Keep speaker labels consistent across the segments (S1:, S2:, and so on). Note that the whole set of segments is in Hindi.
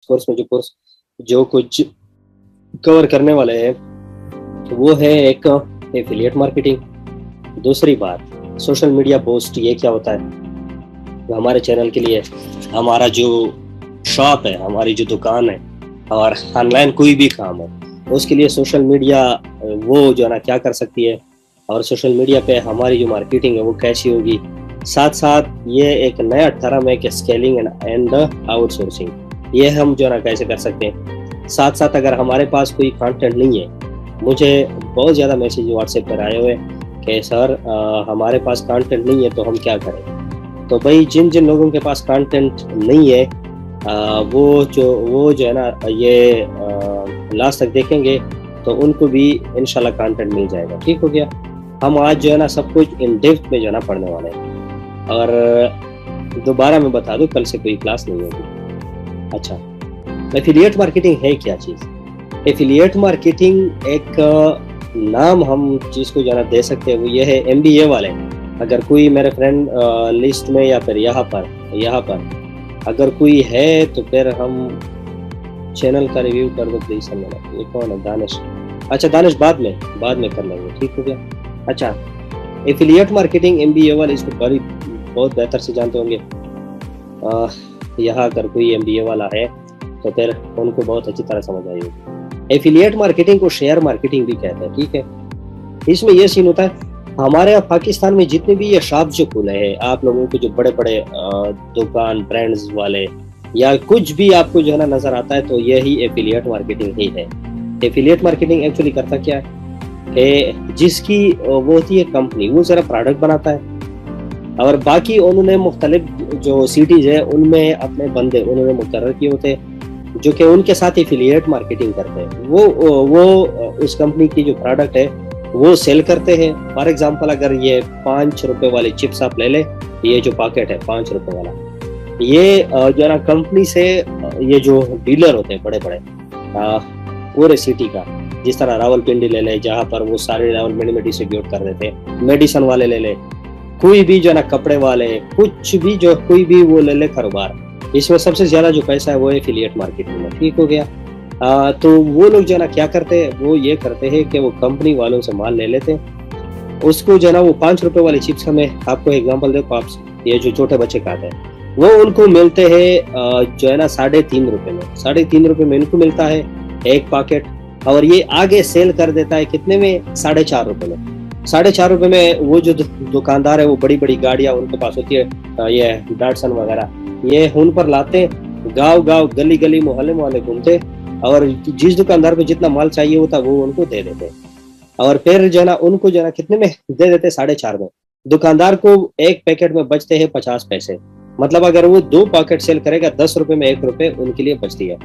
S1: कोर्स में जो कुछ कवर करने वाले हैं वो है एक एफिलिएट मार्केटिंग। दूसरी बात सोशल मीडिया पोस्ट, ये क्या होता है? तो हमारे चैनल के लिए हमारा जो शॉप है, हमारी जो दुकान है और ऑनलाइन कोई भी काम है उसके लिए सोशल मीडिया वो जो है ना क्या कर सकती है, और सोशल मीडिया पे हमारी जो मार्केटिंग है वो कैसी होगी। साथ साथ ये एक नया टर्म है कि स्केलिंग एंड आउटसोर्सिंग, ये हम जो है ना कैसे कर सकते हैं। साथ साथ अगर हमारे पास कोई कंटेंट नहीं है, मुझे बहुत ज़्यादा मैसेज व्हाट्सएप पर आए हुए कि सर हमारे पास कंटेंट नहीं है तो हम क्या करें। तो भाई जिन जिन लोगों के पास कंटेंट नहीं है वो जो है ना ये लास्ट तक देखेंगे तो उनको भी इंशाल्लाह कंटेंट मिल जाएगा। ठीक हो गया। हम आज जो है ना सब कुछ इन डेप्थ में जो है ना पढ़ने वाले हैं, और दोबारा मैं बता दूं कल से कोई क्लास नहीं होगी। अच्छा, एफिलिएट मार्केटिंग है क्या चीज़? एफिलिएट मार्केटिंग एक नाम हम चीज़ को जो है ना दे सकते हैं, वो ये है MBA वाले। अगर कोई मेरे फ्रेंड लिस्ट में या फिर यहाँ पर अगर कोई है तो फिर हम चैनल का रिव्यू कर दो प्लीज। ये कौन है? दानिश। अच्छा दानिश बाद में कर लेंगे। ठीक हो गया। अच्छा, एफिलिएट मार्केटिंग MBA वाले इसको बहुत बेहतर से जानते होंगे। यहाँ अगर कोई MBA वाला है तो फिर उनको बहुत अच्छी तरह समझ आई होगी। एफिलिएट मार्केटिंग को शेयर मार्केटिंग भी कहते हैं। ठीक है। इसमें यह सीन होता है, हमारे पाकिस्तान में जितने भी ये शॉप जो खुले हैं, आप लोगों को जो बड़े बड़े दुकान ब्रांड्स वाले या कुछ भी आपको जो है ना नजर आता है, तो यही एफिलिएट मार्केटिंग ही है। एफिलिएट मार्केटिंग एक्चुअली करता क्या है कि जिसकी वो होती है कंपनी, वो जरा प्रोडक्ट बनाता है और बाकी उन्होंने मुख्तलिफ जो सिटीज है उनमें अपने बंदे उन्होंने मुकर्रर किए होते हैं जो कि उनके साथ एफिलिएट मार्केटिंग करते हैं। वो उस कंपनी की जो प्रोडक्ट है वो सेल करते हैं। फॉर एग्जांपल अगर ये 5 रुपए वाले चिप्स आप ले ले, ये जो पैकेट है 5 रुपए वाला, ये जो है ना कंपनी से ये जो डीलर होते हैं बड़े बड़े पूरे सिटी का, जिस तरह रावलपिंडी ले ले जहाँ पर वो सारे रावलपिंडी में डिस्ट्रीब्यूट कर देते हैं, मेडिसन वाले ले ले, कोई भी जो है ना कपड़े वाले, कुछ भी जो कोई भी वो ले ले कारोबार, इसमें सबसे ज्यादा जो पैसा है वो एफिलिएट मार्केटिंग में। ठीक हो गया। तो वो लोग जो है ना क्या करते हैं, वो ये करते हैं कि वो कंपनी वालों से माल ले लेते हैं, उसको जो है ना वो 5 रुपए वाले चिप्स, हमें आपको एग्जांपल दे पॉप्स, ये जो छोटे बच्चे खाते हैं, वो उनको मिलते हैं जो है ना 3.5 रुपए में। 3.5 रुपए में इनको मिलता है एक पैकेट, और ये आगे सेल कर देता है कितने में? 4.5 रुपए में। 4.5 रुपए में वो जो दुकानदार है वो बड़ी बड़ी गाड़ियां उनके पास होती है, ये डाटसन वगैरह, ये उन पर लाते, गाँव गाँव गली गली मोहल्ले मोहल्ले घूमते और जिस दुकानदार को जितना माल चाहिए होता वो उनको दे देते, और फिर जो है ना उनको जो है ना कितने में दे देते? 4.5 में। दुकानदार को एक पैकेट में बचते हैं 50 पैसे। मतलब अगर वो 2 पैकेट सेल करेगा 10 रुपए में 1 रुपए उनके लिए बचती है।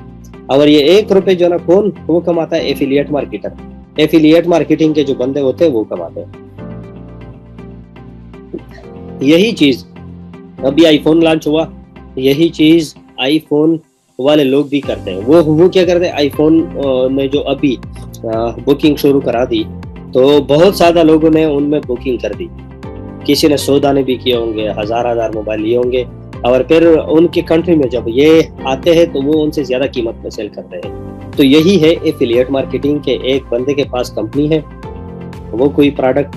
S1: और ये 1 रुपए जो है ना कौन वो कमाता है? Affiliate marketer. एफिलिएट मार्केटिंग के जो बंदे होते हैं वो कमाते हैं। यही चीज अभी आईफोन लॉन्च हुआ, यही चीज आईफोन वाले लोग भी करते हैं। वो क्या करते हैं, आईफोन में जो अभी बुकिंग शुरू करा दी तो बहुत ज्यादा लोगों ने उनमें बुकिंग कर दी। किसी ने 100 दाने भी किए होंगे, हजार मोबाइल लिए होंगे, और फिर उनके कंट्री में जब ये आते हैं तो वो उनसे ज्यादा कीमत में सेल करते हैं। तो यही है एफिलिएट मार्केटिंग के, एक बंदे के पास कंपनी है, वो कोई प्रोडक्ट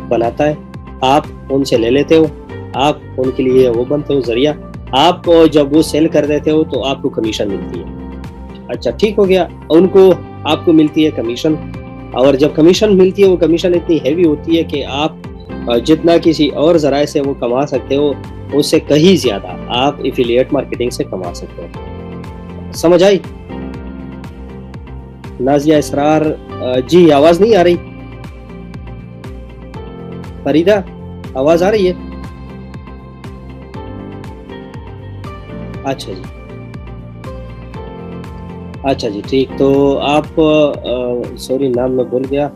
S1: बनाता है, आप उनसे ले लेते हो, आप उनके लिए वो बनते हो जरिया, आप जब वो सेल कर देते हो तो आपको कमीशन मिलती है। अच्छा ठीक हो गया। उनको आपको मिलती है कमीशन, और जब कमीशन मिलती है वो कमीशन इतनी हैवी होती है कि आप जितना किसी और जराए से वो कमा सकते हो उससे कहीं ज्यादा आप एफिलिएट मार्केटिंग से कमा सकते हो। समझ आई? नाजिया इसरार जी, आवाज नहीं आ रही? फरीदा आवाज आ रही है? अच्छा जी, अच्छा जी ठीक। तो आप सॉरी नाम मैं भूल गया,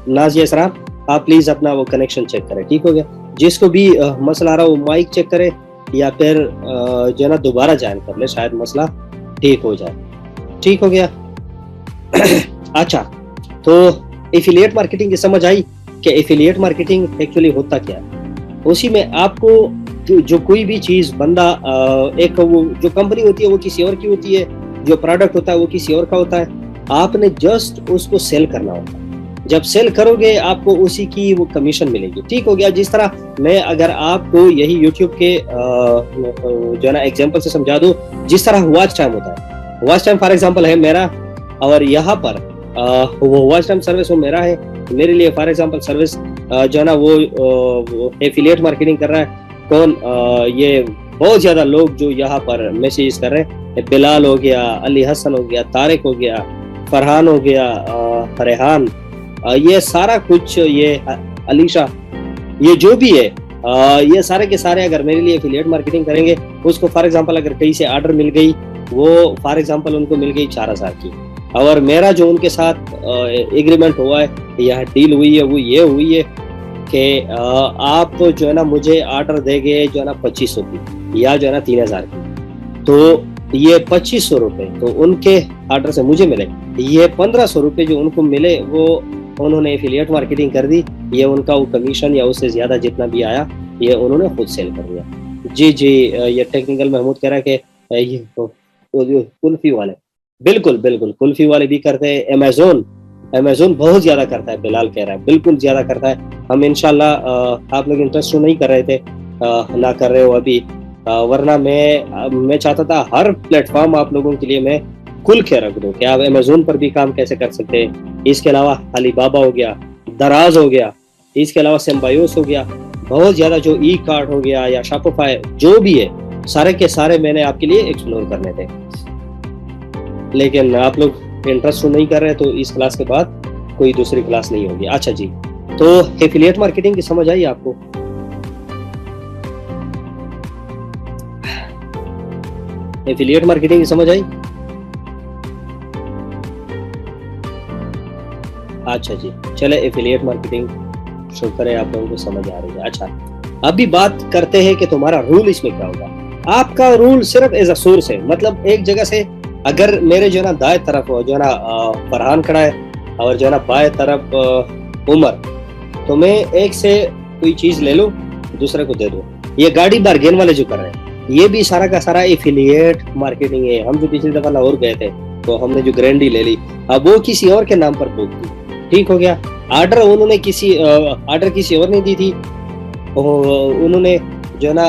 S1: नाजिया इसरार, आप प्लीज अपना वो कनेक्शन चेक करें। ठीक हो गया। जिसको भी मसला आ रहा हो माइक चेक करे या फिर जो है ना दोबारा ज्वाइन कर ले, शायद मसला ठीक हो जाए। ठीक हो गया। अच्छा, तो एफिलिएट मार्केटिंग की समझ आई कि एफिलिएट मार्केटिंग एक्चुअली होता क्या है। उसी में आपको जो कोई भी चीज बंदा एक वो जो कंपनी होती है वो किसी और की होती है, जो प्रोडक्ट होता है वो किसी और का होता है, आपने जस्ट उसको सेल करना होता है। जब सेल करोगे आपको उसी की वो कमीशन मिलेगी। ठीक हो गया। जिस तरह मैं अगर आपको यही यूट्यूब के जो है ना एग्जांपल से समझा दूं, जिस तरह वॉच टाइम होता है, वॉच टाइम फॉर एग्जांपल है मेरा, और यहाँ पर वो वॉच टाइम सर्विस वो मेरा है, मेरे लिए फॉर एग्जांपल सर्विस जो है ना वो एफिलिएट मार्केटिंग कर रहा है कौन, ये बहुत ज्यादा लोग जो यहाँ पर मैसेज कर रहे हैं, बिलाल हो गया, अली हसन हो गया, तारिक हो गया, फरहान हो गया, रेहान, ये सारा कुछ, ये अलीशा, ये जो भी है, ये सारे के सारे अगर मेरे लिए एफिलिएट मार्केटिंग करेंगे, उसको फॉर एग्जांपल अगर कहीं से ऑर्डर मिल गई, वो फॉर एग्जांपल उनको मिल गई 4000 की, और मेरा जो उनके साथ एग्रीमेंट हुआ है, यह डील हुई है, वो ये हुई है कि आप जो है ना मुझे ऑर्डर देंगे जो है ना 2500 की या जो है ना 3000 की, तो ये 2500 रुपये तो उनके ऑर्डर से मुझे मिले, ये 1500 रुपये जो उनको मिले वो उन्होंने एफिलिएट मार्केटिंग कर दी, ये उनका वो कमीशन या उससे ज्यादा जितना भी आया ये उन्होंने खुद सेल कर दिया। जी जी, ये टेक्निकल महमूद कह रहा है कि ये कुल्फी वाले, बिल्कुल बिल्कुल कुल्फी वाले भी करते हैं, अमेजोन बहुत ज्यादा करता है, बिलाल कह रहा है बिल्कुल ज्यादा करता है। हम इंशाल्लाह आप लोग इंटरेस्ट नहीं कर रहे थे, ना कर रहे हो अभी, वरना मैं चाहता था हर प्लेटफॉर्म आप लोगों के लिए मैं खुल के रख दूं कि आप अमेजोन पर भी काम कैसे कर सकते हैं। इसके अलावा अलीबाबा हो गया, दराज हो गया, इसके अलावा सिम्बायोस हो गया, बहुत ज्यादा जो ई कार्ट हो गया या शॉपिफाई जो भी है, सारे के सारे मैंने आपके लिए एक्सप्लोर करने थे, लेकिन आप लोग इंटरेस्ट नहीं कर रहे, तो इस क्लास के बाद कोई दूसरी क्लास नहीं होगी। अच्छा जी, तो एफिलिएट मार्केटिंग की समझ आई आपको? एफिलिएट मार्केटिंग की समझ आई? अच्छा जी, चले एफिलिएट मार्केटिंग, शुक्र है आप लोगों को समझ आ रही है। अच्छा, अभी बात करते हैं कि तुम्हारा रूल इसमें क्या होगा। आपका रूल सिर्फ एज अ सोर्स है, मतलब एक जगह से अगर मेरे जो है ना दाएं तरफ जो है ना फरहान खड़ा है और जो है ना बाएं तरफ उमर, तो मैं एक से कोई चीज ले लूं दूसरे को दे दूं। ये गाड़ी बार्गेन वाले जो कर रहे हैं, ये भी सारा का सारा एफिलिएट मार्केटिंग है। हम जो पिछली दफा लाहौर गए थे तो हमने जो ग्रैंडी ले ली, अब वो किसी और के नाम पर बुक दी। ठीक हो गया। ऑर्डर उन्होंने ऑर्डर किसी और ने दी थी, उन्होंने जो है ना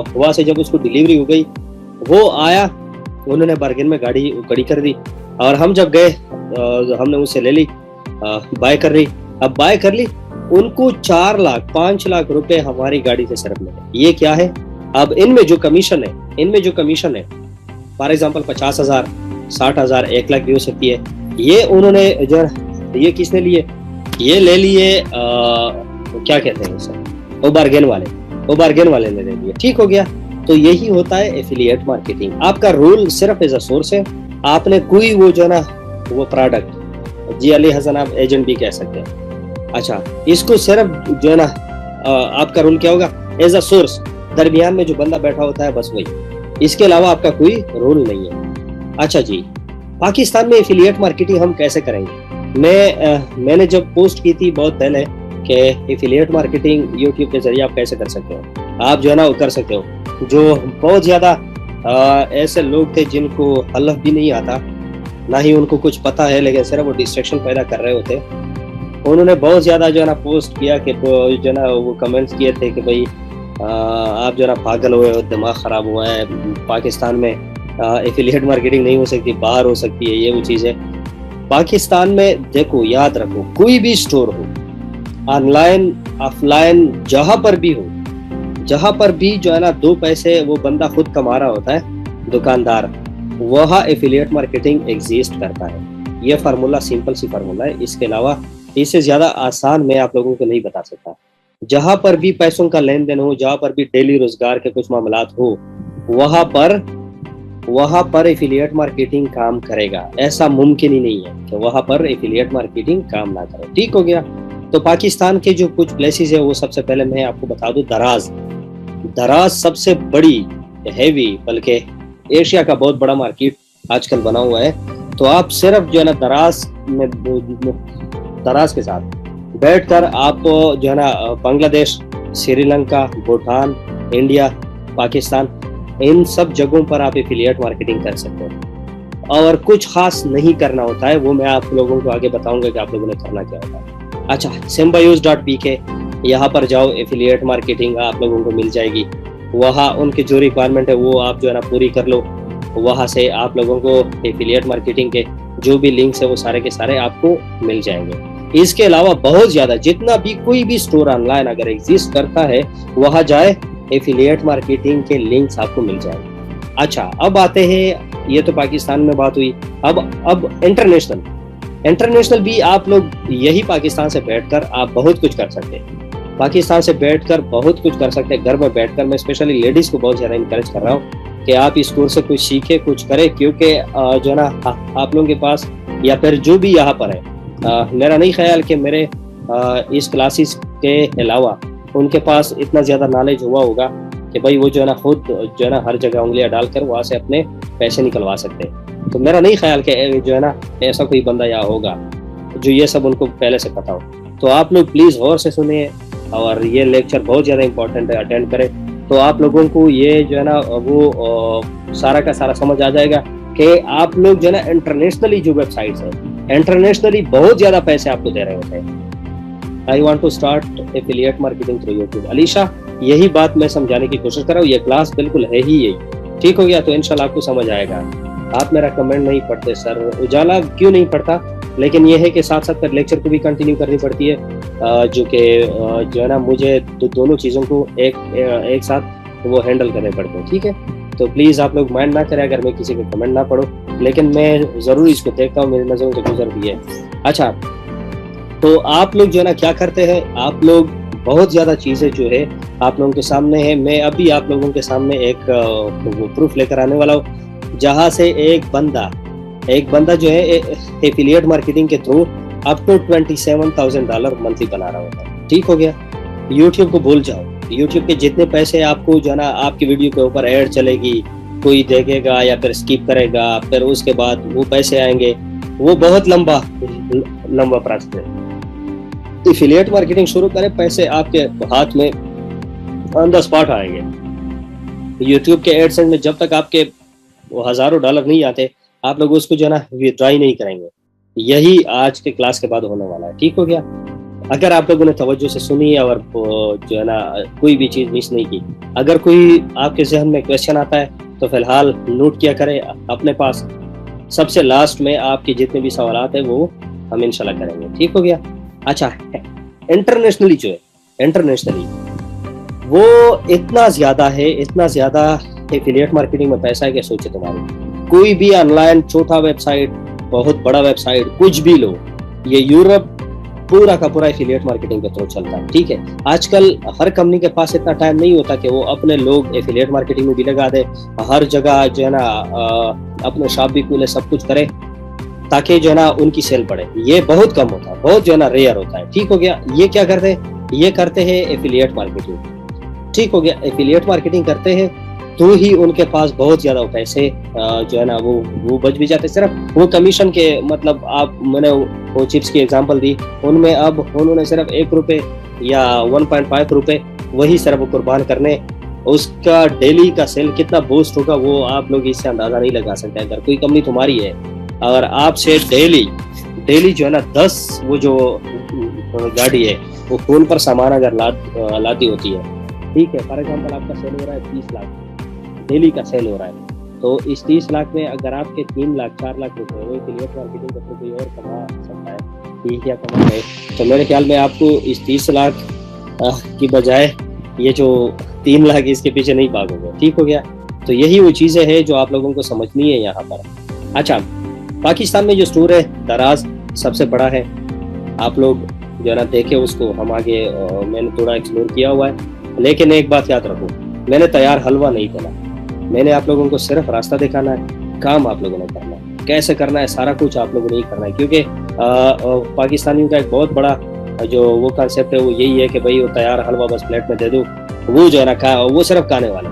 S1: वहां से जब उसको डिलीवरी हो गई, वो आया, उन्होंने बार्गेन में गाड़ी खड़ी कर दी, और हम जब गए हमने उससे ले ली, बाय कर ली। अब बाय कर ली, उनको 4 लाख 5 लाख रुपए हमारी गाड़ी से सिर्फ मिले। ये क्या है? अब इनमें जो कमीशन है फॉर एग्जाम्पल 50,000, 60,000, 1 लाख भी हो सकती है। ये उन्होंने जो ये किसने लिए? ये ले लिए क्या कहते हैं उसे, वो बार्गेन वाले ने ले लिए। ठीक हो गया। तो यही होता है एफिलिएट मार्केटिंग। आपका रूल सिर्फ एज अ सोर्स है। आपने कोई वो जो है ना वो प्रोडक्ट, जी अली हसन आप एजेंट भी कह सकते हैं। अच्छा, इसको सिर्फ जो है ना आपका रूल क्या होगा? एज अ सोर्स, दरमियान में जो बंदा बैठा होता है बस वही, इसके अलावा आपका कोई रूल नहीं है। अच्छा जी, पाकिस्तान में एफिलिएट मार्केटिंग हम कैसे करेंगे? मैंने जब पोस्ट की थी बहुत पहले कि एफिलिएट मार्केटिंग यूट्यूब के जरिए आप कैसे कर सकते हो, आप जो है ना वो कर सकते हो। जो बहुत ज्यादा ऐसे लोग थे जिनको हलफ भी नहीं आता, ना ही उनको कुछ पता है, लेकिन सिर्फ वो डिस्ट्रैक्शन पैदा कर रहे होते, उन्होंने बहुत ज्यादा जो है ना पोस्ट किया कि जो है ना वो कमेंट्स किए थे कि भाई आप जो है ना पागल हुए हो, दिमाग खराब हुआ है, पाकिस्तान में एफिलिएट मार्केटिंग नहीं हो सकती, बाहर हो सकती है, ये वो चीज है। पाकिस्तान में देखो, याद रखो, कोई भी स्टोर हो, ऑनलाइन ऑफलाइन जहां पर भी जो है ना 2 पैसे वो बंदा खुद कमा रहा होता है, दुकानदार, वह एफिलिएट मार्केटिंग एग्जिस्ट करता है। ये फार्मूला सिंपल सी फार्मूला है, इसके अलावा इससे ज्यादा आसान मैं आप लोगों को नहीं बता सकता। जहां पर भी पैसों का लेन देन हो, जहां पर भी डेली रोजगार के कुछ मामलात हो, वहां पर एफिलिएट मार्केटिंग काम करेगा। ऐसा मुमकिन ही नहीं है कि वहां पर एफिलिएट मार्केटिंग काम ना करे। ठीक हो गया। तो पाकिस्तान के जो कुछ प्लेसेस है वो सबसे पहले मैं आपको बता दूं, दराज सबसे बड़ी हैवी, बल्कि एशिया का बहुत बड़ा मार्केट आजकल बना हुआ है। तो आप सिर्फ जो है ना दराज के साथ बैठकर आप जो है ना बांग्लादेश, श्रीलंका, भूटान, इंडिया, पाकिस्तान, इन सब जगहों पर आप एफिलिएट मार्केटिंग कर सकते हो। और कुछ खास नहीं करना होता है, वो मैं आप लोगों को आगे बताऊंगा कि आप लोगों ने करना क्या होता है। अच्छा, symbiouse.pk, यहाँ पर जाओ, एफिलिएट मार्केटिंग आप लोगों को मिल जाएगी। वहाँ उनके जो रिक्वायरमेंट है वो आप जो है ना पूरी कर लो। वहाँ से आप लोगों को एफिलिएट मार्केटिंग के जो भी लिंक्स है वो सारे के सारे आपको मिल जाएंगे। इसके अलावा बहुत ज्यादा जितना भी कोई भी स्टोर ऑनलाइन अगर एग्जिस्ट करता है, वहाँ जाए, एफिलिएट मार्केटिंग के लिंक्स आपको मिल जाएंगे। अच्छा, अब आते हैं, ये तो पाकिस्तान में बात हुई, अब इंटरनेशनल भी आप लोग यही पाकिस्तान से बैठकर आप बहुत कुछ कर सकते हैं। पाकिस्तान से बैठकर बहुत कुछ कर सकते हैं, घर में बैठकर। मैं स्पेशली लेडीज को बहुत ज्यादा इंकरेज कर रहा हूँ कि आप इस कोर्स से कुछ सीखे, कुछ करें, क्योंकि जो है ना आप लोगों के पास या फिर जो भी यहाँ पर है, मेरा नहीं ख्याल कि मेरे इस क्लासेस के अलावा उनके पास इतना ज्यादा नॉलेज हुआ होगा कि भाई वो जो है ना खुद जो है ना हर जगह उंगलियां डालकर वहाँ से अपने पैसे निकलवा सकते हैं। तो मेरा नहीं ख्याल कि जो है ना ऐसा कोई बंदा यहाँ होगा जो ये सब उनको पहले से पता हो। तो आप लोग प्लीज गौर से सुनिए, और ये लेक्चर बहुत ज्यादा इंपॉर्टेंट है, अटेंड करें, तो आप लोगों को ये जो है ना वो सारा का सारा समझ आ जाएगा कि आप लोग जो है ना इंटरनेशनली जो वेबसाइट्स है, इंटरनेशनली बहुत ज्यादा पैसे आपको दे रहे होते हैं। I want to start affiliate marketing through YouTube. Alisha, यही बात मैं समझाने की कोशिश कर रहा हूँ, ये क्लास बिल्कुल है ही यही। ठीक हो गया? तो इंशाल्लाह आपको समझ आएगा। आप मेरा कमेंट नहीं पढ़ते सर, उजाला क्यों नहीं पढ़ता, लेकिन ये है कि साथ साथ लेक्चर को भी कंटिन्यू करनी पड़ती है, जो कि जो है ना मुझे दोनों चीज़ों को एक साथ वो हैंडल करने पड़ते हैं। ठीक है, तो प्लीज़ आप लोग माइंड ना करें अगर मैं किसी का कमेंट ना पढ़ूँ, लेकिन मैं ज़रूर इसको देखता हूँ, मेरी नज़रों से गुजर भी है। अच्छा, तो आप लोग जो है ना क्या करते हैं, आप लोग बहुत ज़्यादा चीज़ें जो है आप लोगों के सामने है। मैं अभी आप लोगों के सामने एक वो प्रूफ लेकर आने वाला हूँ, जहाँ से एक बंदा जो है एफिलिएट मार्केटिंग के थ्रू अप टू $27,000 मंथली बना रहा होता है। ठीक हो गया? यूट्यूब को भूल जाओ, यूट्यूब के जितने पैसे आपको जो है ना आपकी वीडियो के ऊपर ऐड चलेगी, कोई देखेगा या फिर स्किप करेगा, फिर उसके बाद वो पैसे आएंगे, वो बहुत लंबा प्रोसेस है। एफिलिएट मार्केटिंग शुरू करें, पैसे आपके हाथ में ऑन द स्पॉट आएंगे। यूट्यूब के एडसेंस में जब तक आपके हजारों डॉलर नहीं आते, आप लोग उसको जो है ना विड्रॉ नहीं करेंगे। यही आज के क्लास के बाद होने वाला है। ठीक हो गया? अगर आप लोगों ने तवज्जो से सुनी और जो है ना कोई भी चीज मिस नहीं की, अगर कोई आपके जहन में क्वेश्चन आता है तो फिलहाल नोट किया करें अपने पास। सबसे लास्ट में आपके जितने भी सवाल है वो हम इंशाल्लाह करेंगे। ठीक हो गया? अच्छा, इंटरनेशनली जो है, इंटरनेशनली वो इतना ज्यादा एफिलिएट मार्केटिंग में पैसा है कि सोचे तुम्हारी। कोई भी ऑनलाइन छोटा वेबसाइट, बहुत बड़ा वेबसाइट, कुछ भी लो, ये यूरोप पूरा का पूरा एफिलिएट मार्केटिंग के थ्रू चलता है। ठीक है, आजकल हर कंपनी के पास इतना टाइम नहीं होता कि वो अपने लोग एफिलिएट मार्केटिंग में भी लगा दे, हर जगह जो है ना अपने शॉप भी खोले, सब कुछ करे ताकि जो है ना उनकी सेल बढ़े। ये बहुत कम होता है, बहुत जो है ना रेयर होता है। ठीक हो गया? ये क्या करते हैं? ये करते हैं एफिलिएट मार्केटिंग। ठीक हो गया? एफिलिएट मार्केटिंग करते हैं तो ही उनके पास बहुत ज्यादा पैसे जो है ना वो बच भी जाते। सिर्फ वो कमीशन के, मतलब आप, मैंने वो चिप्स की एग्जांपल दी, उनमें अब उन्होंने सिर्फ ₹1 या 1.5 रुपए वही सिर्फ कुर्बान करने, उसका डेली का सेल कितना बूस्ट होगा वो आप लोग इससे अंदाजा नहीं लगा सकते। अगर कोई कंपनी तुम्हारी है और आपसे डेली जो है ना 10 वो जो गाड़ी है वो फोन पर सामान अगर लाती होती है, ठीक है, फॉर एग्जांपल आपका सेल हो रहा है 30 लाख, डेली का सेल हो रहा है, तो इस 30 लाख में अगर आपके 3 लाख 4 लाख रुपए वो एफिलिएट मार्केटिंग का कोई और कमा सकता है, ठीक है, कमा है, तो मेरे ख्याल में आपको इस 30 लाख की बजाय ये जो 3 लाख इसके पीछे नहीं भागोगे। ठीक हो गया? तो यही वो चीज़ें हैं जो आप लोगों को समझनी है यहाँ पर। अच्छा, पाकिस्तान में जो स्टोर है दराज सबसे बड़ा है, आप लोग जो है ना देखे उसको, हम आगे मैंने थोड़ा एक्सप्लोर किया हुआ है। लेकिन एक बात याद रखो, मैंने तैयार हलवा नहीं देना, मैंने आप लोगों को सिर्फ रास्ता दिखाना है, काम आप लोगों ने करना है, कैसे करना है सारा कुछ आप लोगों ने ही करना है। क्योंकि पाकिस्तानियों का एक बहुत बड़ा जो वो कंसेप्ट है वो यही है कि भाई वो तैयार हलवा बस प्लेट में दे दो, वो जो है ना वो सिर्फ खाने वाला।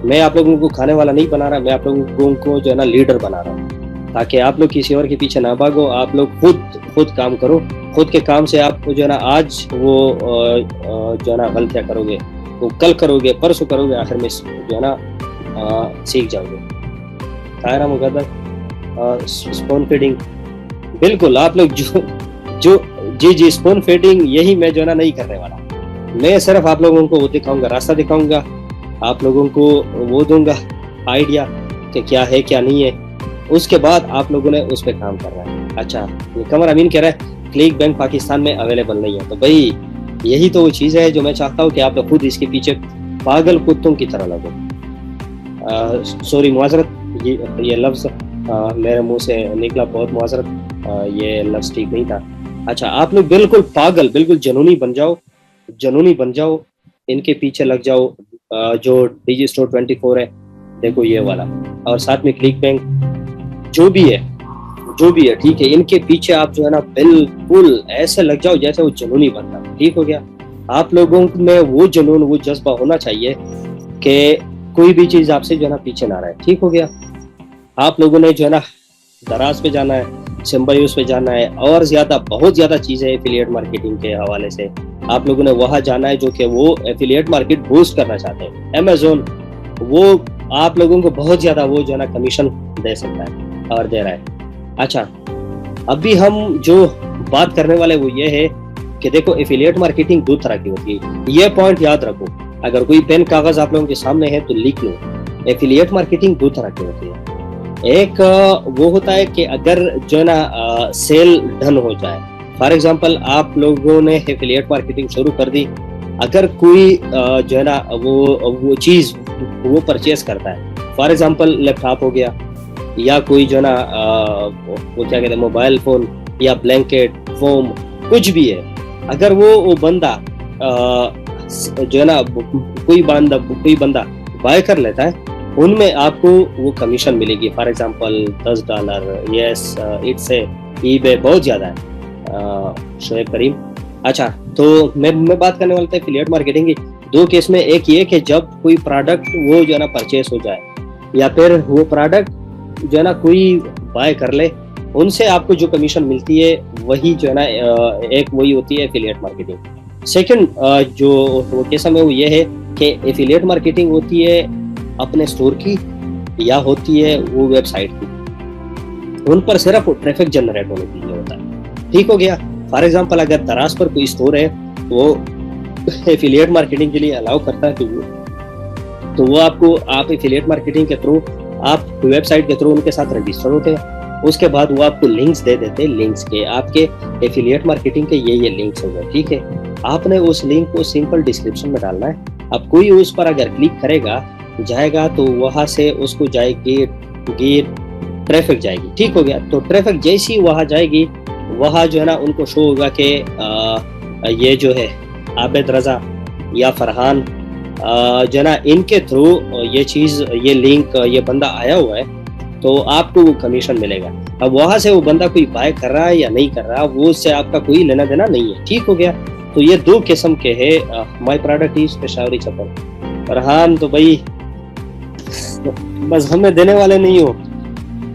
S1: मैं आप लोगों को खाने वाला नहीं बना रहा, मैं आप लोगों को जो है ना लीडर बना रहा हूँ, ताकि आप लोग किसी और के पीछे ना भागो, आप लोग खुद काम करो, खुद के काम से आप जो है ना आज वो जो है ना गलतियाँ करोगे वो कल करोगे, परसों करोगे, आखिर में जो है ना सीख जाओगे। तायरा मुकद्दर स्पून फीडिंग, बिल्कुल आप लोग जो जो जी स्पून फीडिंग यही मैं जो है ना नहीं करने वाला। मैं सिर्फ आप लोगों को वो दिखाऊंगा, रास्ता दिखाऊंगा, आप लोगों को वो दूंगा आइडिया कि क्या है क्या नहीं है, उसके बाद आप लोगों ने उस पर काम करना है। अच्छा, कमर अमीन कह रहा है क्लिक बैंक पाकिस्तान में अवेलेबल नहीं है, तो भाई यही तो वो चीज़ है जो मैं चाहता हूँ कि आप लोग खुद इसके पीछे पागल कुत्तों की तरह लगो। सॉरी मुआजरत, ये लफ्ज़ मेरे मुंह से निकला, बहुत मुआजरत, ये लफ्ज़ ठीक नहीं था। अच्छा, आप लोग बिल्कुल पागल, बिल्कुल जनूनी बन जाओ, जनूनी बन जाओ, इनके पीछे लग जाओ। जो डिजी स्टोर 24 है, देखो ये वाला, और साथ में क्लिक बैंक, जो भी है ठीक है, इनके पीछे आप जो है ना बिल्कुल ऐसे लग जाओ जैसे वो जनूनी बनता। ठीक हो गया। आप लोगों में वो जुनून, वो जज्बा होना चाहिए कि कोई भी चीज आपसे जो है ना पीछे ना रहे। ठीक हो गया। आप लोगों ने जो है ना दराज पे जाना है, सिम्बायोस पे जाना है, और ज्यादा बहुत ज्यादा चीजें एफिलिएट मार्केटिंग के हवाले से आप लोगों ने वहां जाना है जो कि वो एफिलिएट मार्केट बूस्ट करना चाहते हैं। अमेज़न वो आप लोगों को बहुत ज्यादा वो जो है ना कमीशन दे सकता है और दे रहा है। अच्छा, अभी हम जो बात करने वाले वो ये है कि देखो एफिलिएट मार्केटिंग दो तरह की होती है, ये पॉइंट याद रखो। अगर कोई पेन कागज आप लोगों के सामने है तो लिख लो। एफिलिएट मार्केटिंग दो तरह की होती है। एक वो होता है कि अगर जो है ना सेल डन हो जाए, फॉर एग्जांपल आप लोगों ने एफिलिएट मार्केटिंग शुरू कर दी, अगर कोई जो है ना वो चीज वो परचेस करता है, फॉर एग्जांपल लैपटॉप हो गया, या कोई जो है ना वो क्या कहते हैं मोबाइल फोन, या ब्लैंकेट, फोम, कुछ भी है, अगर वो बंदा जो है ना कोई बंदा बाय कर लेता है, उनमें आपको वो कमीशन मिलेगी। For example $10, yes it's eBay बहुत ज्यादा है शोएब करीम। अच्छा, तो मैं बात करने वाला था एफिलिएट मार्केटिंग की दो केस में। एक ये कि जब कोई प्रोडक्ट वो जो है ना परचेस हो जाए, या फिर वो प्रोडक्ट जो है ना कोई बाय कर ले, उनसे आपको जो कमीशन मिलती है वही जो है ना एक वही होती है एफिलिएट मार्केटिंग। सेकंड जो वो केस में वो ये है कि एफिलिएट मार्केटिंग होती है अपने स्टोर की, या होती है वो वेबसाइट की, उन पर सिर्फ ट्रैफिक जनरेट होने के लिए होता है। ठीक हो गया। फॉर एग्जांपल अगर दराज पर कोई स्टोर है, वो एफिलिएट मार्केटिंग के लिए अलाउ करता है, तो वो आपको आप एफिलिएट मार्केटिंग के थ्रू, आप वेबसाइट के थ्रू उनके साथ रजिस्टर होते हैं, उसके बाद वो आपको लिंक्स दे देते हैं, लिंक्स के आपके एफिलिएट मार्केटिंग के ये लिंक्स हो गए। ठीक है, आपने उस लिंक को सिंपल डिस्क्रिप्शन में डालना है। अब कोई उस पर अगर क्लिक करेगा, जाएगा, तो वहां से उसको जाएगी ट्रैफिक जाएगी। ठीक हो गया। तो ट्रैफिक जैसी वहां जाएगी, वहां जो है ना उनको शो होगा कि ये जो है आबिद रजा या फरहान जो है ना इनके थ्रू ये चीज, ये लिंक, ये बंदा आया हुआ है, तो आपको वो कमीशन मिलेगा। अब वहां से वो बंदा कोई बाय कर रहा है या नहीं कर रहा, वो उससे आपका कोई लेना देना नहीं है। ठीक हो गया। तो ये दो किस्म के है माई प्रोडक्ट इज पेशावरी चप्पल। फरहान तो भाई बस हमें देने वाले नहीं हो।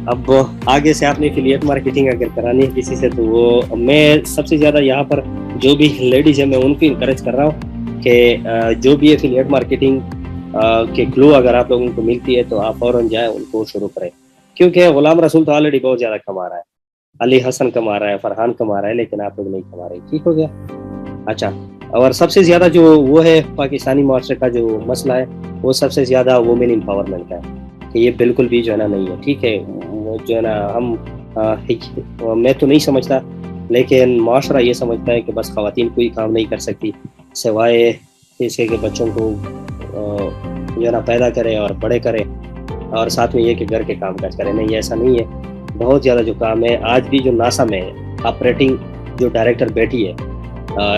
S1: अब आगे से आपने एफिलिएट मार्केटिंग अगर करानी है किसी से, तो वो मैं सबसे ज्यादा यहाँ पर जो भी लेडीज है मैं उनको इनकरेज कर रहा हूँ कि जो भी एफिलिएट मार्केटिंग के क्लू अगर आप लोगों को मिलती है तो आप फौरन जाए उनको शुरू करें, क्योंकि गुलाम रसूल तो ऑलरेडी बहुत ज्यादा कमा रहा है, अली हसन कमा रहा है, फरहान कमा रहा है, लेकिन आप लोग नहीं कमा रहे। ठीक हो गया। अच्छा, और सबसे ज्यादा जो वो है पाकिस्तानी माशरे का जो मसला है, वो सबसे ज्यादा वुमेन एम्पावरमेंट का है, कि ये बिल्कुल भी जो है ना नहीं है। ठीक है, जो है ना हम मैं तो नहीं समझता, लेकिन माशरा ये समझता है कि बस खवातीन कोई काम नहीं कर सकती सिवाय इसके कि बच्चों को जो है ना पैदा करे और बड़े करे, और साथ में ये कि घर के काम काज करे। नहीं, ऐसा नहीं है, बहुत ज़्यादा जो काम है। आज भी जो नासा में ऑपरेटिंग जो डायरेक्टर बैठी है,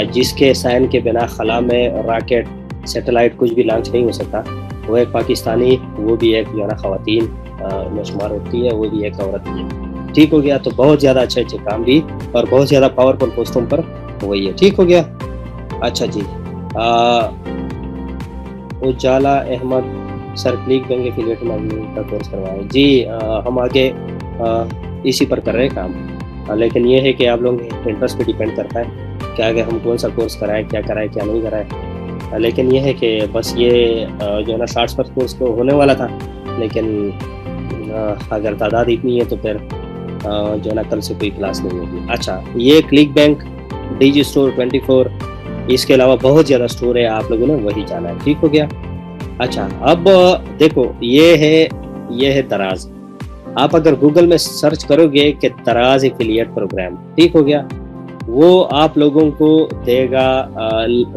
S1: जिसके साइन के बिना खला में रॉकेट, सैटेलाइट कुछ भी लॉन्च नहीं हो सकता, वो एक पाकिस्तानी, वो भी एक जो है ना खवातीन में शुमार होती है, वो भी एक औरत ही है। ठीक हो गया। तो बहुत ज़्यादा अच्छे अच्छे काम भी और बहुत ज़्यादा पावरफुल पोस्टों पर वही है। ठीक हो गया। अच्छा जी, Ujala Ahmed sir ClickBank affiliate marketing का कोर्स करवाएं जी। हम आगे इसी पर कर रहे हैं काम, लेकिन ये है कि आप लोगों के इंटरेस्ट पे डिपेंड करता है कि आगे हम कौन सा कोर्स कराएं, क्या कराएं, क्या नहीं कराएं। लेकिन ये है कि बस ये जो है ना शॉर्ट्स पर कोर्स तो होने वाला था, लेकिन अगर तादाद इतनी है तो फिर जो है ना कल से कोई क्लास नहीं होगी। अच्छा, ये क्लिक बैंक, डीजी स्टोर 24, इसके अलावा बहुत ज़्यादा स्टोर है, आप लोगों ने वही जाना है। ठीक हो गया। अच्छा, अब देखो ये है दराज। आप अगर गूगल में सर्च करोगे कि दराज एफिलिएट प्रोग्राम, ठीक हो गया, वो आप लोगों को देगा,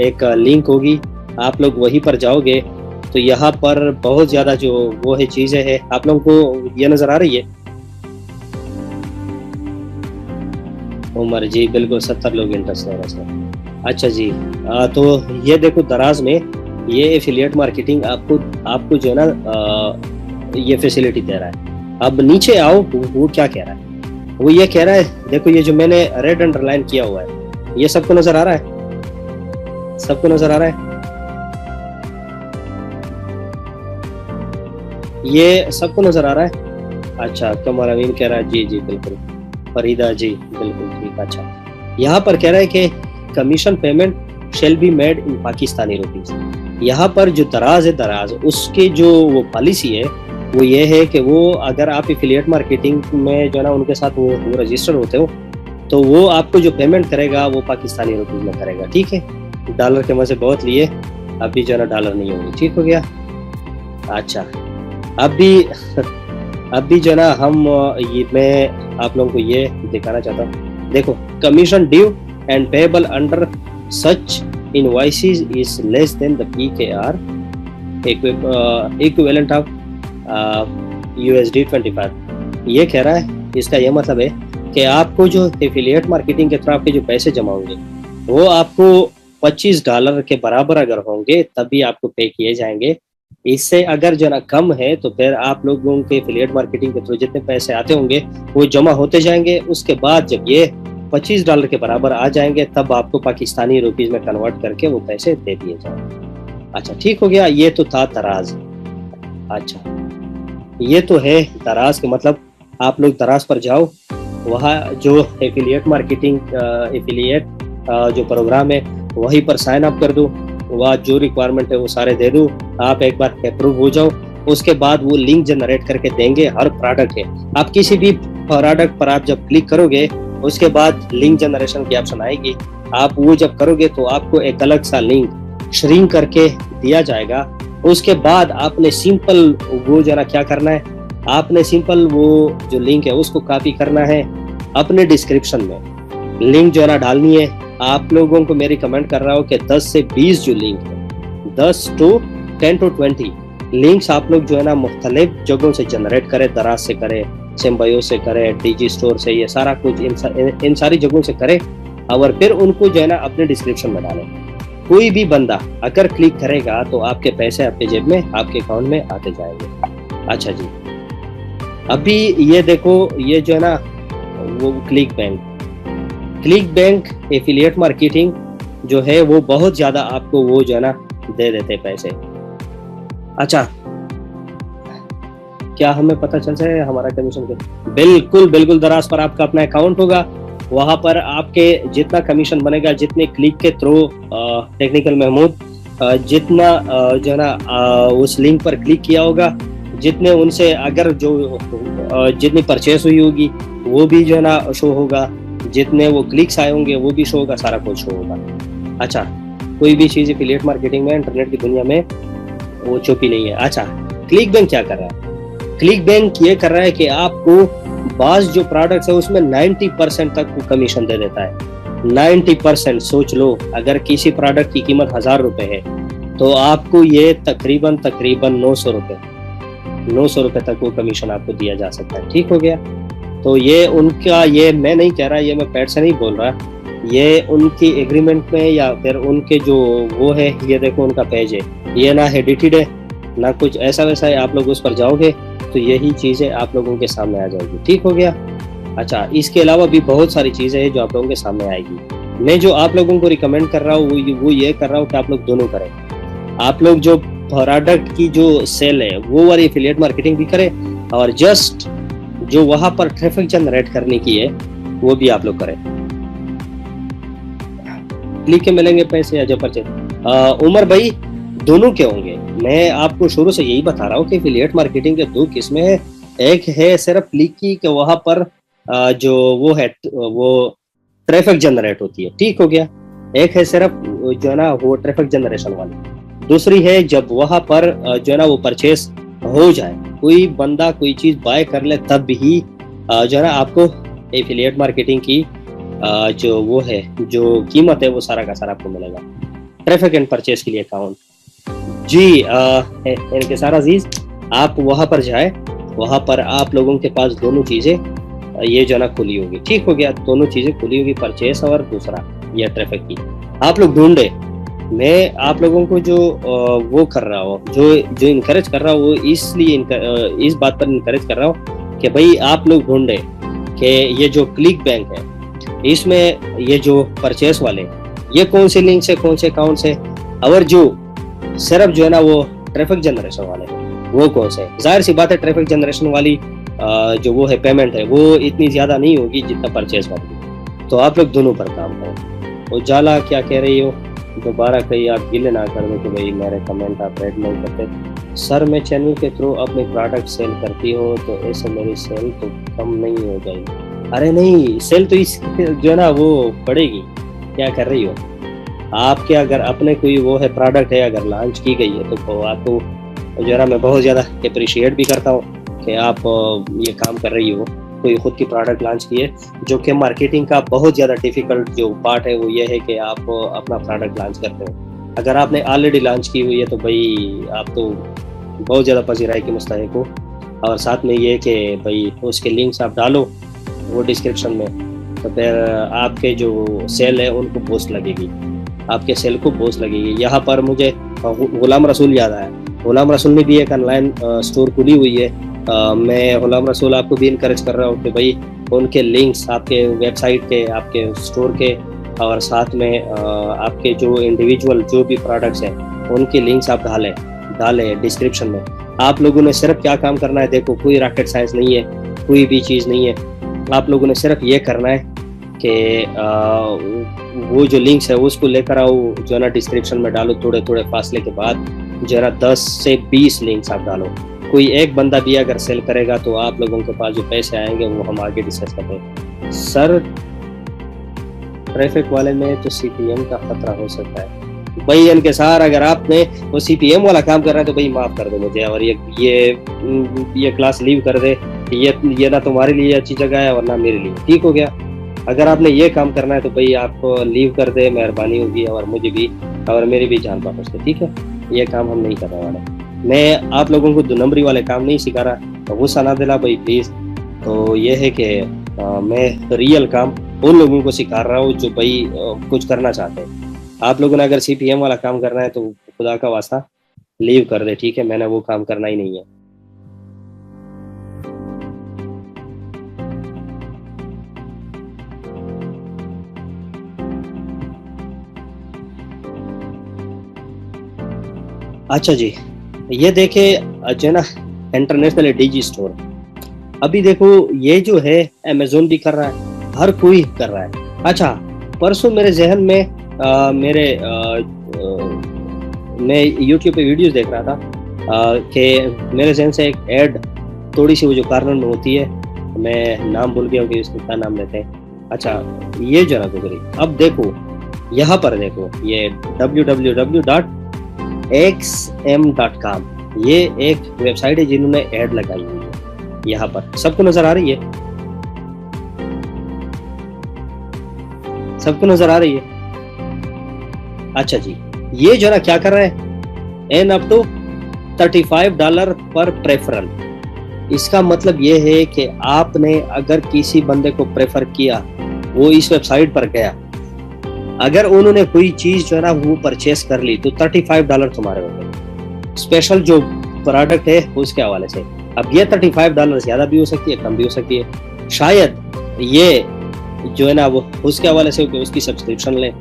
S1: एक लिंक होगी, आप लोग वहीं पर जाओगे तो यहाँ पर बहुत ज़्यादा जो वो है चीज़ें हैं। आप लोगों को ये नज़र आ रही है? उमर जी बिल्कुल 70 लोग इंटरेस्ट है इसमें। अच्छा जी, तो ये देखो दराज में ये एफिलिएट मार्केटिंग आपको जो है ना ये फैसिलिटी दे रहा है। अब नीचे आओ, वो क्या कह रहा है? वो ये कह रहा है, देखो ये जो मैंने रेड अंडरलाइन किया हुआ है, ये सबको नजर आ रहा है? सबको नजर आ रहा है? ये सबको नजर आ रहा है? अच्छा, कमर अमीन कह रहा है जी जी बिल्कुल, फरीदा जी बिल्कुल ठीक। अच्छा, यहाँ पर कह रहा है कि commission payment shall be made in Pakistani rupees. यहाँ पर जो दराज है, दराज उसके जो वो पॉलिसी है वो ये है कि वो अगर आप एफिलिएट मार्केटिंग में जो है ना उनके साथ वो रजिस्टर होते हो तो वो आपको जो पेमेंट करेगा वो पाकिस्तानी रुपीज में करेगा। ठीक है, डॉलर के मजे बहुत लिए, अभी जो है ना डॉलर नहीं होगी। ठीक हो गया। अच्छा, अभी जो है ना मैं आप लोगों को ये दिखाना चाहता हूँ। देखो, commission due and payable under such invoices is less than the PKR equivalent of USD 25। ये कह रहा है, इसका ये मतलब है कि आपको जो एफिलिएट मार्केटिंग के थ्रू आपके जो पैसे जमा होंगे वो आपको $25 के बराबर अगर होंगे तभी आपको पे किए जाएंगे। इससे अगर जो ना कम है तो फिर आप लोगों के एफिलिएट मार्केटिंग के थ्रू जितने पैसे आते होंगे वो जमा होते जाएंगे। उसके बाद जब ये $25 के बराबर आ जाएंगे तब आपको पाकिस्तानी रुपीज में कन्वर्ट करके वो पैसे दे दिए जाएंगे। अच्छा, ठीक हो गया। ये तो था दराज। अच्छा, ये तो है दराज के मतलब आप लोग दराज पर जाओ, वहाँ जो एफिलिएट मार्केटिंग एफिलिएट जो प्रोग्राम है वहीं पर साइन अप कर दो, वहाँ जो रिक्वायरमेंट है वो सारे दे दो, आप एक बार अप्रूव हो जाओ। उसके बाद वो लिंक जनरेट करके देंगे। हर प्रोडक्ट है, आप किसी भी प्रोडक्ट पर आप जब क्लिक करोगे उसके बाद लिंक जनरेशन की ऑप्शन आएगी, आप वो जब करोगे तो आपको एक अलग सा लिंक श्रिंक करके दिया जाएगा। उसके बाद आपने सिंपल वो जरा क्या करना है, आपने सिंपल वो जो लिंक है उसको कॉपी करना है, अपने डिस्क्रिप्शन में लिंक जो है ना डालनी है। आप लोगों को मैं रिकमेंड कर रहा हूँ कि 10 से 20 जो लिंक है, 10 to 20 लिंक्स आप लोग जो है ना मुख्तलिफ जगहों से जनरेट करें, दराज से करें, सिम्बायो से करें, डीजी स्टोर से, ये सारा कुछ इन सारी जगहों से करें और फिर उनको जो है ना अपने डिस्क्रिप्शन में डालें। कोई भी बंदा अगर क्लिक करेगा तो आपके पैसे आपके जेब में, आपके अकाउंट में आते जाएंगे। अच्छा जी, अभी ये देखो, ये जो है ना वो क्लिक बैंक एफिलिएट मार्केटिंग जो है वो बहुत ज्यादा आपको वो जो है ना दे देते पैसे। अच्छा, क्या हमें पता चल जाए हमारा कमीशन के? बिल्कुल दराज पर आपका अपना अकाउंट होगा, वहां पर आपके जितना कमीशन बनेगा, जितने क्लिक के थ्रू टेक्निकल महमूद जितना जो है ना उस लिंक पर क्लिक किया होगा, जितने उनसे अगर जो जितनी परचेस हुई होगी वो भी जो है ना शो होगा, जितने वो क्लिक्स आए होंगे वो भी शो होगा, सारा कुछ शो होगा। अच्छा, कोई भी चीज़ एफिलिएट मार्केटिंग में इंटरनेट की दुनिया में वो छुपी नहीं है। अच्छा, क्लिक बैंक क्या कर रहा है? क्लिक बैंक ये कर रहा है कि आपको बाज जो प्रोडक्ट्स है उसमें 90% तक वो कमीशन दे देता है। 90%। सोच लो, अगर किसी प्रोडक्ट की कीमत 1000 रुपए है तो आपको ये तकरीबन 900 रुपए तक वो कमीशन आपको दिया जा सकता है। ठीक हो गया। तो ये उनका, ये मैं नहीं कह रहा, ये मैं पैट से नहीं बोल रहा, ये उनकी एग्रीमेंट में या फिर उनके जो वो है, ये देखो उनका पेज है, ये ना एडिटेड है ना कुछ ऐसा वैसा है। आप लोग उस पर जाओगे तो यही चीज़ें आप लोगों के सामने आ जाएगी। ठीक हो गया। अच्छा, इसके अलावा भी बहुत सारी चीज़ें हैं जो आप लोगों के सामने आएगी। मैं जो आप लोगों को रिकमेंड कर रहा हूँ वो ये कर रहा हूँ कि आप लोग दोनों करें। आप लोग जो प्रोडक्ट की जो सेल है वो वाली एफिलिएट मार्केटिंग भी करें और जस्ट जो वहां पर ट्रैफिक जनरेट करने की है वो भी आप लोग करें। क्लिक के मिलेंगे पैसे या जो परचेज, उमर भाई दोनों के होंगे। मैं आपको शुरू से यही बता रहा हूँ कि एफिलिएट मार्केटिंग के दो किस्में हैं। एक है सिर्फ क्लिक की कि वहां पर जो वो है वो ट्रैफिक जनरेट होती है, ठीक हो गया। एक है सिर्फ जो है ना वो ट्रैफिक जनरेशन वाली। दूसरी है जब वहां पर जो है ना वो परचेस हो जाए, कोई बंदा कोई चीज बाय कर ले, तब ही जो है ना आपको एफिलिएट मार्केटिंग की जो वो है जो कीमत है वो सारा का सारा आपको मिलेगा। ट्रैफिक एंड परचेस के लिए अकाउंट जी इनके सारा अजीज आप वहां पर जाए, वहां पर आप लोगों के पास दोनों चीजें ये जो ना खुली होगी, ठीक हो गया। दोनों चीजें खुली होगी, परचेस और दूसरा ये ट्रैफिक की। आप लोग ढूंढे, मैं आप लोगों को जो वो कर रहा हूँ, जो इनकरेज कर रहा हूँ, वो इसलिए इस बात पर इनकरेज कर रहा हूँ कि भाई आप लोग ढूंढे कि ये जो क्लिक बैंक है इसमें ये जो परचेस वाले ये कौन से लिंक से कौन से अकाउंट से, और जो सिर्फ जो है ना वो ट्रैफिक जनरेशन वाले वो कौन से। जाहिर सी बात है ट्रैफिक जनरेशन वाली जो वो है पेमेंट है वो इतनी ज्यादा नहीं होगी जितना परचेस वाली। तो आप लोग दोनों पर काम करो। उजाला क्या कह रही हो, दोबारा कहीं आप गिले ना कर दो कि भाई मेरे कमेंट आप रेड नहीं करते। सर मैं चैनल के थ्रू अपने प्रोडक्ट सेल करती हो तो ऐसे मेरी सेल तो कम नहीं हो जाएगी। अरे नहीं, सेल तो इस जो है ना वो बढ़ेगी। क्या कर रही हो आपके, अगर अपने कोई वो है प्रोडक्ट है अगर लॉन्च की गई है तो आपको जो है ना मैं बहुत ज़्यादा अप्रिशिएट भी करता हूँ कि आप ये काम कर रही हो। कोई खुद की प्रोडक्ट लॉन्च की है, जो कि मार्केटिंग का बहुत ज़्यादा डिफिकल्ट जो पार्ट है वो ये है कि आप अपना प्रोडक्ट लॉन्च करते हो। अगर आपने ऑलरेडी लॉन्च की हुई है तो भाई आप तो बहुत ज़्यादा पसीराई के मुस्तहिक हो। और साथ में ये कि भाई उसके लिंक्स आप डालो वो डिस्क्रिप्शन में, तो फिर आपके जो सेल है उनको बूस्ट लगेगी, आपके सेल को बूस्ट लगेगी। यहाँ पर मुझे गुलाम रसूल याद आया। गुलाम रसूल ने भी एक ऑनलाइन स्टोर खुली हुई है। मैं गुलाम रसूल आपको भी इनकरेज कर रहा हूँ कि भाई उनके लिंक्स आपके वेबसाइट के, आपके स्टोर के, और साथ में आपके जो इंडिविजुअल जो भी प्रोडक्ट्स हैं उनके लिंक्स आप डालें डिस्क्रिप्शन में। आप लोगों ने सिर्फ क्या काम करना है, देखो कोई रॉकेट साइंस नहीं है, कोई भी चीज़ नहीं है। आप लोगों ने सिर्फ ये करना है कि वो जो लिंक्स है उसको लेकर आओ, जो है ना डिस्क्रिप्शन में डालो। थोड़े थोड़े फासले के बाद जो है ना 10 से 20 लिंक्स आप डालो। कोई एक बंदा भी अगर सेल करेगा तो आप लोगों के पास जो पैसे आएंगे वो हम आगे डिस्कस करते हैं। सर ट्रैफिक वाले में तो सीपीएम का खतरा हो सकता है। भाई इनके सार अगर आपने वो सीपीएम वाला काम कर रहा है तो भाई माफ कर दो मुझे, और ये क्लास लीव कर दे। ये ना तुम्हारे लिए अच्छी जगह है और ना मेरे लिए, ठीक हो गया। अगर आपने ये काम करना है तो भाई आप लीव कर दे, मेहरबानी होगी, और मुझे भी और मेरी भी जान वापस दे, ठीक है। ये काम हम नहीं करने वाले। मैं आप लोगों को 2 नंबरी वाले काम नहीं सिखा रहा, तो गुस्सा ना दिला भाई प्लीज़। तो ये है कि मैं रियल काम उन लोगों को सिखा रहा हूँ जो भाई कुछ करना चाहते हैं। आप लोगों ने अगर सीपीएम वाला काम करना है तो खुदा का वास्ता लीव कर दे, ठीक है। मैंने वो काम करना ही नहीं है। अच्छा जी, ये देखे जो है ना इंटरनेशनल डीजी स्टोर। अभी देखो ये जो है अमेज़न भी कर रहा है, हर कोई कर रहा है। अच्छा, परसों मेरे जहन में मैं यूट्यूब पे वीडियोस देख रहा था कि मेरे जहन से एक ऐड थोड़ी सी वो जो कार्नर में होती है, मैं नाम भूल गया कि इसका क्या नाम लेते हैं। अच्छा, ये जो ना गुजरी। अब देखो यहाँ पर देखो ये www.xm.com, ये एक वेबसाइट है जिन्होंने ऐड लगाई हुई है। यहाँ पर सबको नजर आ रही है, सबको नजर आ रही है। अच्छा जी, ये जो ना क्या कर रहा है, एन अप टू $35 पर प्रेफरल। इसका मतलब ये है कि आपने अगर किसी बंदे को प्रेफर किया, वो इस वेबसाइट पर गया, अगर उन्होंने कोई चीज जो है ना वो परचेस कर ली तो $35 तुम्हारे हो गए। स्पेशल जो प्रोडक्ट है उसके हवाले से। अब ये $35 ज्यादा भी हो सकती है, कम भी हो सकती है। शायद ये जो है ना वो उसके हवाले से उसकी सब्सक्रिप्शन ले।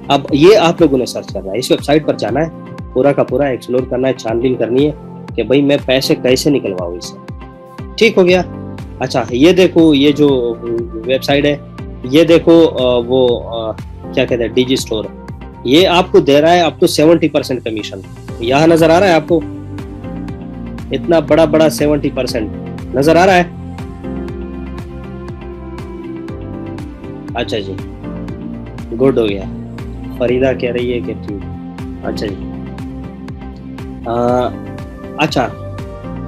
S1: अब ये आप लोगों ने सर्च करना है, इस वेबसाइट पर जाना है, पूरा का पूरा एक्सप्लोर करना है, छानबीन करनी है कि भाई मैं पैसे कैसे निकलवाऊँ इससे, ठीक हो गया। अच्छा, ये देखो ये जो वेबसाइट है, ये देखो वो क्या कहते हैं, डीजी स्टोर। ये आपको दे रहा है अप टू 70% कमीशन। यहाँ नजर आ रहा है आपको, इतना बड़ा बड़ा 70% नजर आ रहा है। अच्छा जी, गुड हो गया। फरीदा कह रही है कि ठीक। अच्छा जी, अच्छा,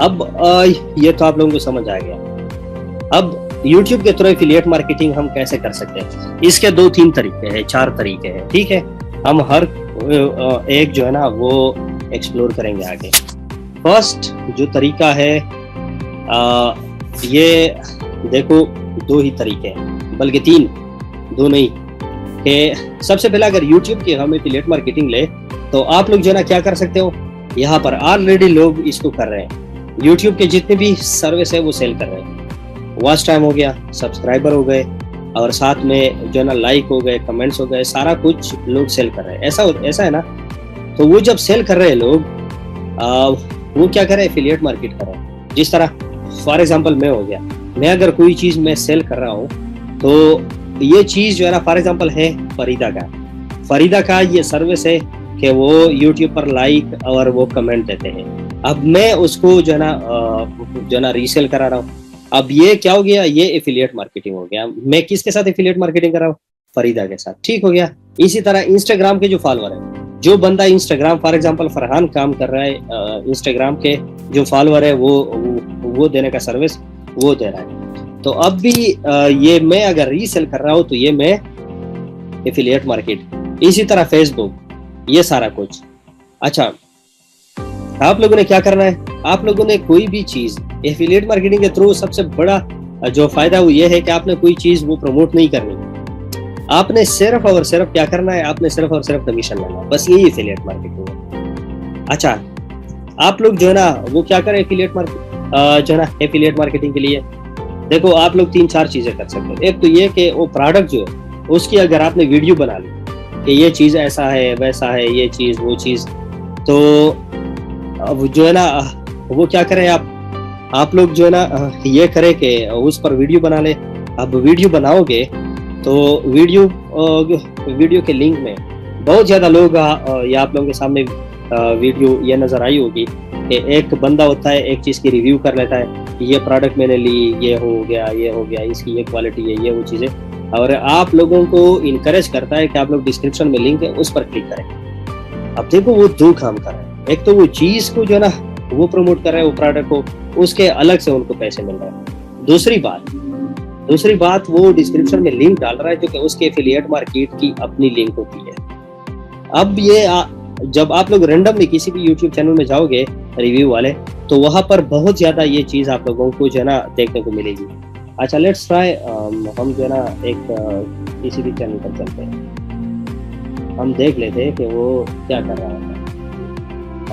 S1: अब ये तो आप लोगों को समझ आ गया। अब YouTube के थ्रू एफिलिएट मार्केटिंग हम कैसे कर सकते हैं, इसके 2-3 तरीके हैं, 4 तरीके हैं, ठीक है। हम हर एक जो है ना वो एक्सप्लोर करेंगे आगे। फर्स्ट जो तरीका है, ये देखो 2 ही तरीके हैं, बल्कि 3, 2 नहीं, कि सबसे पहले अगर YouTube की हम एफिलिएट मार्केटिंग ले तो आप लोग जो है ना क्या कर सकते हो, यहाँ पर ऑलरेडी लोग इसको कर रहे हैं। YouTube के जितने भी सर्विस है वो सेल कर रहे हैं। वॉच टाइम हो गया, सब्सक्राइबर हो गए, और साथ में जो है ना लाइक हो गए, कमेंट्स हो गए, सारा कुछ लोग सेल कर रहे हैं। ऐसा है ना। तो वो जब सेल कर रहे हैं लोग, वो क्या कर रहे हैं, एफिलिएट मार्केट कर रहे हैं। जिस तरह फॉर एग्जांपल मैं हो गया, मैं अगर कोई चीज़ मैं सेल कर रहा हूँ तो ये चीज़ जो है ना फॉर एग्जांपल है फरीदा का ये सर्विस है कि वो YouTube पर लाइक और वो कमेंट देते हैं। अब मैं उसको जो है ना रीसेल करा रहा हूँ। अब ये क्या हो गया, ये एफिलिएट मार्केटिंग हो गया। मैं किसके साथ एफिलिएट मार्केटिंग कर रहा हूँ, फरीदा के साथ, ठीक हो गया। इसी तरह इंस्टाग्राम के जो फॉलोअर है, जो बंदा इंस्टाग्राम फॉर एग्जांपल फरहान काम कर रहा है, इंस्टाग्राम के जो फॉलोअर है वो देने का सर्विस वो दे रहा है। तो अब भी ये मैं अगर रीसेल कर रहा हूँ तो ये मैं एफिलिएट मार्केट। इसी तरह फेसबुक, ये सारा कुछ। अच्छा, आप लोगों ने क्या करना है, आप लोगों ने कोई भी चीज एफिलिएट मार्केटिंग के थ्रू सबसे बड़ा जो फायदा वो ये है कि आपने कोई चीज वो प्रमोट नहीं करनी, आपने सिर्फ और सिर्फ क्या करना है, आपने सिर्फ और सिर्फ कमीशन लेना है, बस यही एफिलिएट मार्केटिंग है। अच्छा, आप लोग जो है ना वो क्या करें एफिलिएट मार्केट जो है ना एफिलिएट मार्केटिंग के लिए देखो आप लोग 3-4 चीजें कर सकते हो। एक तो ये कि वो प्रोडक्ट जो है उसकी अगर आपने वीडियो बना ली कि ये चीज ऐसा है वैसा है, ये चीज वो चीज, तो अब जो है ना वो क्या करें, आप लोग जो है ना ये करें कि उस पर वीडियो बना ले। अब वीडियो बनाओगे तो वीडियो के लिंक में बहुत ज्यादा लोग या आप लोगों के सामने वीडियो ये नजर आई होगी कि एक बंदा होता है, एक चीज की रिव्यू कर लेता है, ये प्रोडक्ट मैंने ली, ये हो गया, इसकी ये क्वालिटी है, ये वो चीजें, और आप लोगों को इनकरेज करता है कि आप लोग डिस्क्रिप्शन में लिंक है उस पर क्लिक करें। अब देखो वो 2 काम कर रहे हैं, एक तो वो चीज को जो है ना वो प्रमोट कर रहे हैं, वो प्रोडक्ट को, उसके अलग से उनको पैसे मिल रहे हैं। दूसरी बात वो डिस्क्रिप्शन में लिंक डाल रहा है जो कि उसके एफिलिएट मार्केट की अपनी लिंक होती है। अब ये जब आप लोग रैंडमली किसी भी यूट्यूब चैनल में जाओगे रिव्यू वाले, तो वहां पर बहुत ज्यादा ये चीज आप लोगों को जो है ना देखने को मिलेगी। अच्छा, लेट्स ट्राई, हम जो है ना एक किसी भी चैनल पर चलते हैं, हम देख लेते हैं कि वो क्या कर रहा है।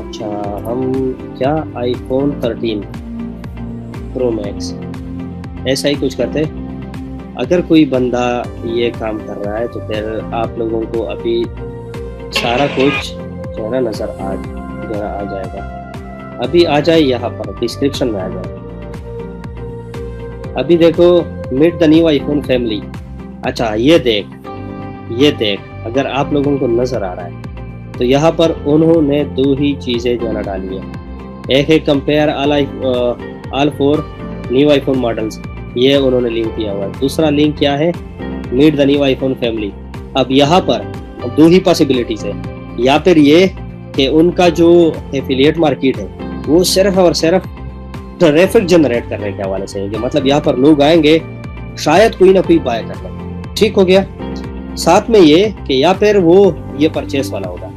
S1: अच्छा, हम क्या iPhone 13 Pro Max ऐसा ही कुछ करते। अगर कोई बंदा ये काम कर रहा है तो फिर आप लोगों को अभी सारा कुछ जो है ना नजर आ जाएगा। अभी आ जाए, यहाँ पर डिस्क्रिप्शन में आ जाए। अभी देखो, meet the new iPhone family. अच्छा, ये देख अगर आप लोगों को नजर आ रहा है तो यहाँ पर उन्होंने 2 ही चीजें जो है डाली है। एक है compare all 4 new iPhone models, ये उन्होंने लिंक दिया हुआ है। दूसरा लिंक क्या है, meet the new iPhone family. अब यहाँ पर 2 ही पॉसिबिलिटीज है, या फिर ये कि उनका जो एफिलिएट मार्केट है वो सिर्फ और सिर्फ ट्रैफिक जनरेट करने के हवाले से है, मतलब यहाँ पर लोग आएंगे शायद कोई ना कोई बाय कर ले, ठीक हो गया। साथ में ये कि या फिर वो ये परचेस वाला होगा।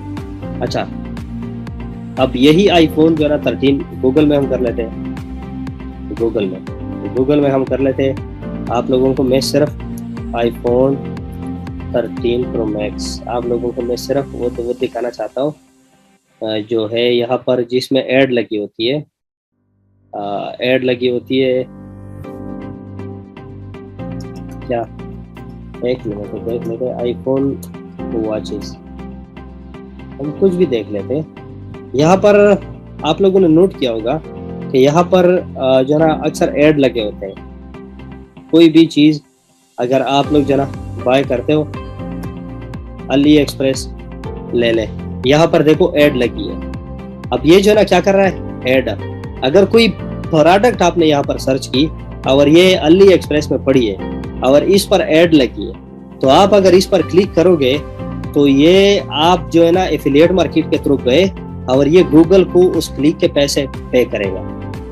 S1: अच्छा, अब यही iPhone जो है ना 13 गूगल में हम कर लेते हैं, गूगल में हम कर लेते हैं। आप लोगों को मैं सिर्फ iPhone 13 Pro Max आप लोगों को मैं सिर्फ वो दिखाना चाहता हूँ जो है यहाँ पर, जिसमें ऐड लगी होती है, क्या, एक मिनट तो देख लेते हैं। iPhone वॉचेस हम कुछ भी देख लेते हैं। यहाँ पर आप लोगों ने नोट किया होगा कि यहाँ पर जो ना अक्सर ऐड लगे होते हैं। कोई भी चीज़ अगर आप लोग जो ना बाय करते हो, अली एक्सप्रेस ले ले, यहाँ पर देखो ऐड लगी है। अब ये जो है ना क्या कर रहा है, ऐड। अगर कोई प्रोडक्ट आपने यहाँ पर सर्च की और ये अली एक्सप्रेस में पड़ी है और इस पर ऐड लगी है, तो आप अगर इस पर क्लिक करोगे तो ये आप जो है ना एफिलिएट मार्केट के थ्रू गए और ये गूगल को उस क्लिक के पैसे पे करेगा।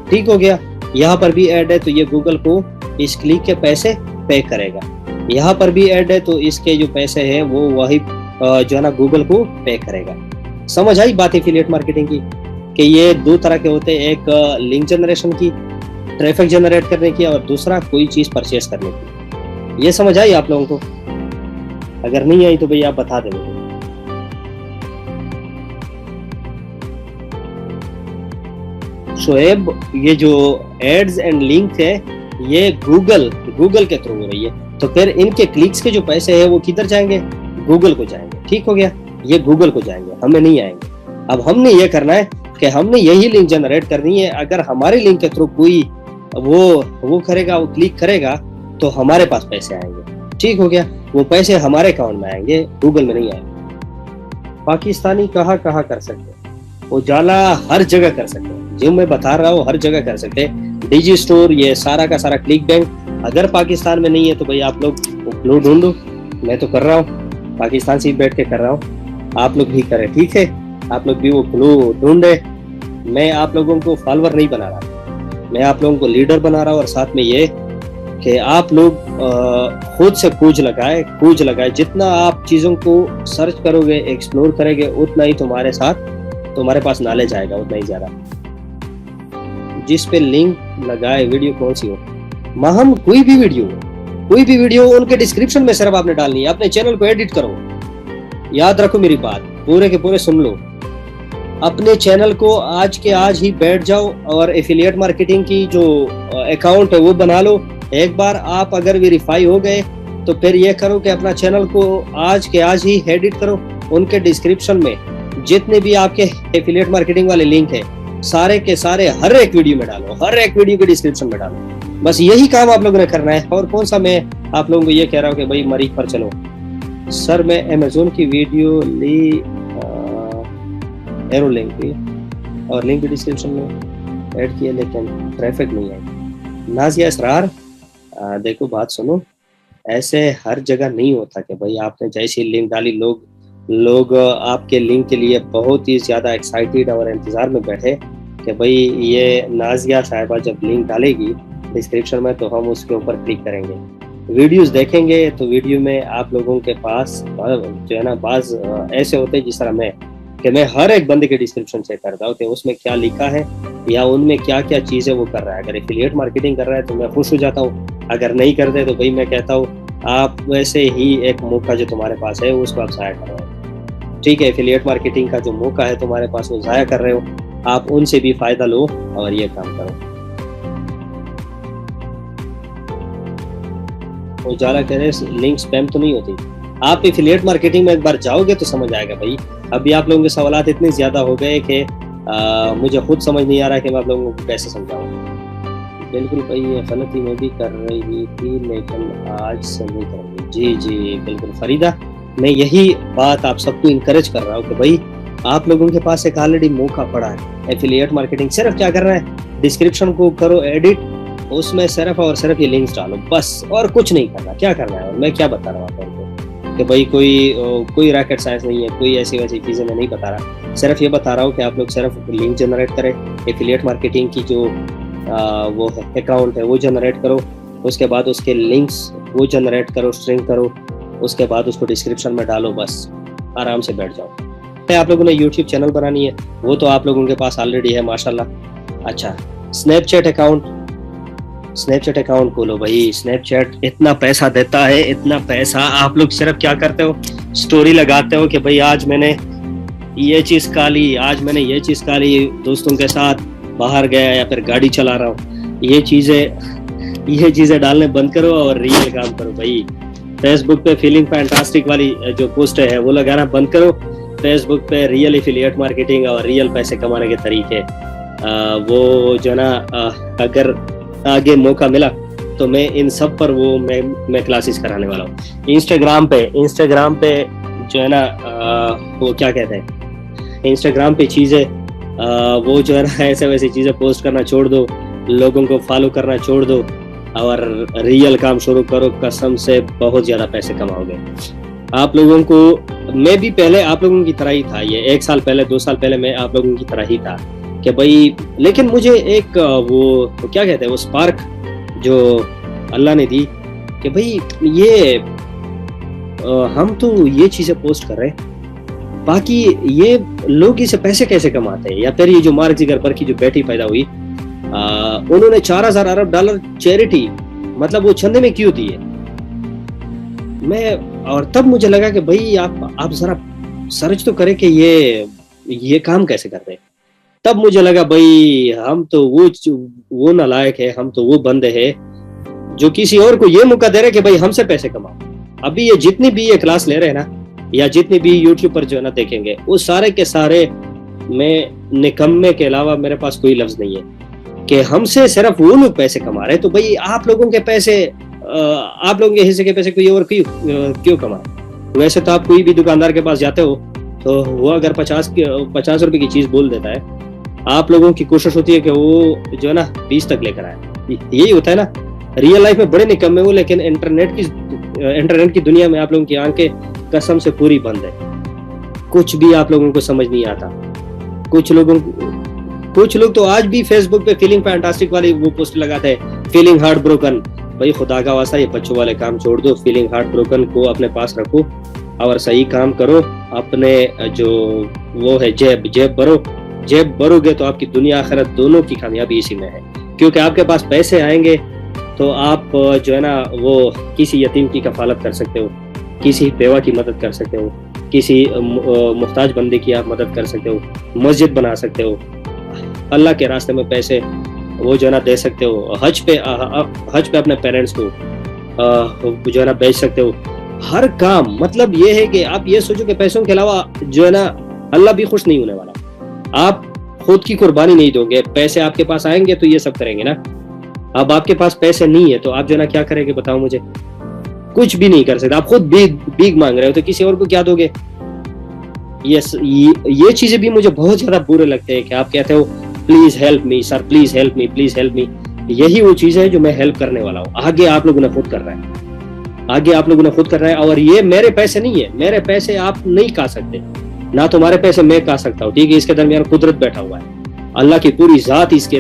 S1: ठीक हो गया, यहाँ पर भी ऐड है तो ये गूगल को इस क्लिक के पैसे पे करेगा। यहाँ पर भी ऐड है तो इसके जो पैसे हैं वो वही जो है ना गूगल को पे करेगा। समझ आई बात एफिलिएट मार्केटिंग की कि ये दो तरह के होते हैं, एक लिंक जनरेशन की, ट्रैफिक जनरेट करने की, और दूसरा कोई चीज परचेस करने की। ये समझ आई आप लोगों को? अगर नहीं आई तो भैया आप बता देंगे। शोएब, ये जो एड्स एंड लिंक है ये गूगल के थ्रू हो रही है, तो फिर इनके क्लिक्स के जो पैसे हैं वो किधर जाएंगे? गूगल को जाएंगे। ठीक हो गया, ये गूगल को जाएंगे, हमें नहीं आएंगे। अब हमने ये करना है कि हमने यही लिंक जनरेट करनी है। अगर हमारे लिंक के थ्रू कोई वो करेगा, वो क्लिक करेगा तो हमारे पास पैसे आएंगे। ठीक हो गया, वो पैसे हमारे अकाउंट में आएंगे, गूगल में नहीं आएंगे। पाकिस्तानी कहाँ कर सकते हैं? उजाला हर जगह कर सकते हैं, जो मैं बता रहा हूँ हर जगह कर सकते हैं। डिजी स्टोर, ये सारा का सारा क्लिक बैंक अगर पाकिस्तान में नहीं है तो भाई आप लोग क्लू ढूंढो। मैं तो कर रहा हूँ, पाकिस्तान से बैठ के कर रहा हूँ, आप लोग भी करें। ठीक है, आप लोग भी वो क्लू ढूंढे। मैं आप लोगों को फॉलोअर नहीं बना रहा, मैं आप लोगों को लीडर बना रहा हूँ। और साथ में ये कि आप लोग खुद से खोज लगाए। जितना आप चीज़ों को सर्च करोगे, एक्सप्लोर करेंगे, उतना ही तुम्हारे पास नॉलेज आएगा, उतना ही ज़्यादा। जिस पे लिंक लगाए, वीडियो कौन सी हो? माहम, कोई भी वीडियो उनके डिस्क्रिप्शन में सिर्फ आपने डालनी है। अपने चैनल को एडिट करो, याद रखो मेरी बात, पूरे के पूरे सुन लो। अपने चैनल को आज के आज ही बैठ जाओ और एफिलिएट मार्केटिंग की जो अकाउंट है वो बना लो। एक बार आप अगर वेरीफाई हो गए तो फिर ये करो कि अपना चैनल को आज के आज ही एडिट करो। उनके डिस्क्रिप्शन में जितने भी आपके एफिलिएट मार्केटिंग वाले लिंक है, सारे के सारे हर एक वीडियो में डालो, हर एक वीडियो के डिस्क्रिप्शन में डालो। बस यही काम आप लोगों ने करना है। और कौन सा मैं आप लोगों को ये कह रहा हूँ कि भाई मरीज पर चलो। सर, मैं अमेजोन की वीडियो ली, एरो लिंक भी और लिंक भी डिस्क्रिप्शन में ऐड किया, लेकिन ट्रैफिक नहीं आई। नाजिया इसरार, देखो बात सुनो, ऐसे हर जगह नहीं होता कि भाई आपने जैसी लिंक डाली लोग आपके लिंक के लिए बहुत ही ज़्यादा एक्साइटेड और इंतज़ार में बैठे कि भाई ये नाजिया साहिबा जब लिंक डालेगी डिस्क्रिप्शन में तो हम उसके ऊपर क्लिक करेंगे, वीडियोस देखेंगे। तो वीडियो में आप लोगों के पास जो है ना बाज ऐसे होते हैं जिस तरह मैं हर एक बंदे के डिस्क्रिप्शन चेक करता हूँ कि उसमें क्या लिखा है या उनमें क्या क्या चीज़ें वो कर रहा है। अगर एफिलिएट मार्केटिंग कर रहा है तो मैं खुश हो जाता हूँ, अगर नहीं करते तो भाई मैं कहता हूँ आप वैसे ही एक मौका जो तुम्हारे पास है उसको आप ज़ाया कर रहे हो। ठीक है, एफिलिएट मार्केटिंग का जो मौका है तुम्हारे पास वो ज़ाया कर रहे हो, आप उनसे भी फायदा लो और ये काम करो। उजाला कह रहे लिंक स्पैम तो नहीं होती। आप एफिलिएट मार्केटिंग में एक बार जाओगे तो समझ आएगा भाई। अभी आप लोगों के सवालात इतने ज्यादा हो गए कि मुझे खुद समझ नहीं आ रहा कि मैं आप लोगों को कैसे समझाऊं। बिल्कुल भाई, ये गलती मैं भी कर रही थी लेकिन आज से नहीं करूंगी। जी बिल्कुल फरीदा, मैं यही बात आप सबको इंकरेज कर रहा हूँ कि भाई आप लोगों के पास एक ऑलरेडी मौका पड़ा है एफिलिएट मार्केटिंग। सिर्फ क्या करना है, डिस्क्रिप्शन को करो एडिट, उसमें सिर्फ और सिर्फ ये लिंक्स डालो बस, और कुछ नहीं करना। क्या करना है, और मैं क्या बता रहा हूँ आपको कि भाई कोई रॉकेट साइंस नहीं है, कोई ऐसी वैसी चीज़ें मैं नहीं बता रहा। सिर्फ ये बता रहा हूँ कि आप लोग सिर्फ लिंक जनरेट करें, एफिलिएट मार्केटिंग की जो वो अकाउंट है वो जनरेट करो, उसके बाद उसके लिंक्स वो जनरेट करो, स्ट्रिंग करो, उसके बाद उसको डिस्क्रिप्शन में डालो, बस आराम से बैठ जाओ। आप लोगों ने यूट्यूब चैनल बनानी है, वो तो आप लोगों के पास ऑलरेडी है माशाल्लाह। अच्छा, स्नैपचैट अकाउंट खोलो भाई। स्नैपचैट इतना पैसा देता है, इतना पैसा। आप लोग सिर्फ क्या करते हो, स्टोरी लगाते हो कि भाई आज मैंने ये चीज़ खा ली, आज मैंने ये चीज़ खा ली, दोस्तों के साथ बाहर गया या फिर गाड़ी चला रहा हूँ। ये चीज़ें डालने बंद करो और रियल काम करो भाई। फेसबुक पे फीलिंग फैंटास्टिक वाली जो पोस्ट है वो लगाना बंद करो। फेसबुक पे रियल एफिलिएट मार्केटिंग और रियल पैसे कमाने के तरीके, वो जो ना अगर आगे मौका मिला तो मैं इन सब पर वो मैं क्लासेस कराने वाला हूँ। इंस्टाग्राम पे जो है ना वो क्या कहते हैं, इंस्टाग्राम पे चीज़ें वो जो है ना ऐसे वैसे चीज़ें पोस्ट करना छोड़ दो, लोगों को फॉलो करना छोड़ दो और रियल काम शुरू करो, कसम से बहुत ज़्यादा पैसे कमाओगे। आप लोगों को, मैं भी पहले आप लोगों की तरह ही था, ये 1 साल पहले 2 साल पहले मैं आप लोगों की तरह ही था कि भाई, लेकिन मुझे एक वो क्या कहते हैं, वो स्पार्क जो अल्लाह ने दी कि भाई ये हम तो ये चीज़ें पोस्ट कर रहे हैं, बाकी ये लोग इसे पैसे कैसे कमाते हैं। या फिर ये जो मार्क ज़ुकरबर्ग की जो बेटी पैदा हुई, उन्होंने 4000 अरब डॉलर चैरिटी, मतलब वो चंदे में क्यों दिए। मैं और तब मुझे लगा कि भाई आप जरा सर्च तो करें कि ये काम कैसे करते हैं। तब मुझे लगा भाई हम तो वो नालायक है, हम तो वो बंदे हैं जो किसी और को ये मौका दे रहे कि भाई हमसे पैसे कमाओ। अभी ये जितनी भी ये क्लास ले रहे हैं ना, या जितने भी यूट्यूब पर जो है ना देखेंगे, वो सारे के सारे में निकम्मे के अलावा मेरे पास कोई लफ्ज नहीं है कि हमसे सिर्फ वो लोग पैसे कमा रहे हैं। तो भाई आप लोगों के पैसे, आप लोगों के हिस्से के पैसे कोई और क्यों कमाए। वैसे तो आप कोई भी दुकानदार के पास जाते हो तो वो अगर 50 रुपए की चीज बोल देता है, आप लोगों की कोशिश होती है कि वो जो है ना 20 तक लेकर आए। यही होता है ना, रियल लाइफ में बड़े निकम्मे हो, लेकिन इंटरनेट की दुनिया में आप लोगों की आंखें कसम से पूरी बंद है। कुछ भी आप लोगों को समझ नहीं आता। कुछ लोग तो आज भी फेसबुक पे फीलिंग फैंटास्टिक वाली वो पोस्ट लगाते हैं, फीलिंग हार्ट ब्रोकन। भाई खुदा का वास्ता ये बच्चों वाले काम छोड़ दो, फीलिंग हार्ट ब्रोकन को अपने पास रखो और सही काम करो। अपने जो वो है जेब भरोगे तो आपकी दुनिया आखिरत दोनों की कामयाबी इसी में है। क्योंकि आपके पास पैसे आएंगे तो आप जो है ना वो किसी यतीम की कफालत कर सकते हो, किसी बेवा की मदद कर सकते हो, किसी मुहताज बंदे की आप मदद कर सकते हो, मस्जिद बना सकते हो, अल्लाह के रास्ते में पैसे वो जो है ना दे सकते हो, हज पे अपने पेरेंट्स को जो है ना भेज सकते हो। हर काम, मतलब ये है कि आप ये सोचो कि पैसों के अलावा जो है ना अल्लाह भी खुश नहीं होने वाला। आप खुद की कुर्बानी नहीं दोगे, पैसे आपके पास आएंगे तो ये सब करेंगे ना। अब आपके पास पैसे नहीं है तो आप जो है ना क्या करेंगे बताओ मुझे। कुछ भी नहीं कर सकते। आप खुद भीख मांग रहे हो तो किसी और को क्या दोगे। ये चीजें भी मुझे बहुत ज्यादा बुरे लगते हैं कि आप कहते हो please help me sir, please help me, please help me. यही वो चीज है जो मैं हेल्प करने वाला हूँ। आगे आप लोगों ने खुद करना है, और ये मेरे पैसे नहीं है, मेरे पैसे आप नहीं खा सकते, ना तुम्हारे पैसे मैं खा सकता हूँ। ठीक है, इसके दरमियान कुदरत बैठा हुआ है, अल्लाह की पूरी जात इसके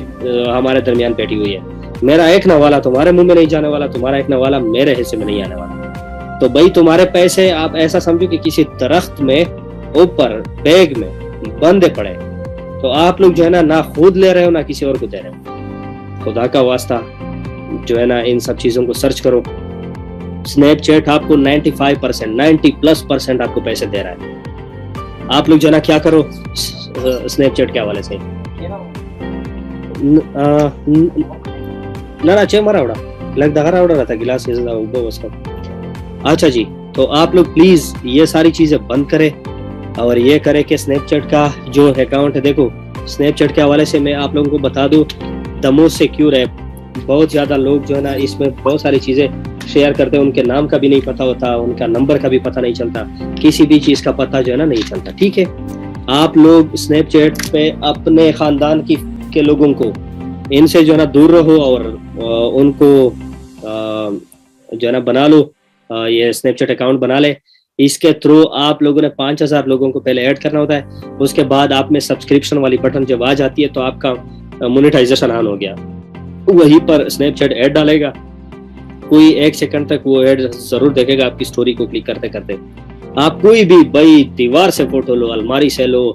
S1: हमारे दरमियान बैठी हुई है। मेरा एक ना वाला तुम्हारे मुंह में नहीं जाने वाला, तुम्हारा एक ना वाला मेरे हिस्से में नहीं आने वाला। तो भाई तुम्हारे पैसे आप ऐसा समझो कि किसी दरख्त में ऊपर बैग में बंदे पड़े, तो आप लोग जो है ना खुद ले रहे हो ना किसी और को दे रहे हो। खुदा का वास्ता जो है ना इन सब चीजों को सर्च करो। स्नैपचैट आपको 90+ आपको पैसे दे रहा है। आप लोग जो है ना क्या करो स्नैपचैट के हवाले से ना चे मरा उड़ा लग दगरा उड़ा रहा था गिलास उसका। अच्छा जी, तो आप लोग प्लीज ये सारी चीजें बंद करें और ये करें कि स्नैपचैट का जो अकाउंट है, देखो स्नैपचैट के हवाले से मैं आप लोगों को बता दूं, द मोस्ट सिक्योर ऐप। बहुत ज्यादा लोग जो है ना इसमें बहुत सारी चीजें शेयर करते हैं, उनके नाम का भी नहीं पता होता, उनका नंबर का भी पता नहीं चलता, किसी भी चीज का पता जो है ना नहीं चलता। ठीक है, आप लोग स्नैपचैट पे अपने खानदान के लोगों को इनसे जो है ना दूर रहो और उनको जो है ना बना लो, ये स्नैपचैट अकाउंट बना ले। इसके थ्रू आप लोगों ने 5000 लोगों को पहले ऐड करना होता है, उसके बाद आप में सब्सक्रिप्शन वाली बटन जब आ जाती है तो आपका मोनेटाइजेशन ऑन हो गया, वहीं पर स्नैपचैट ऐड डालेगा। कोई 1 सेकंड तक वो ऐड जरूर देखेगा आपकी स्टोरी को क्लिक करते करते। आप कोई भी भाई दीवार से फोटो लो, अलमारी से लो,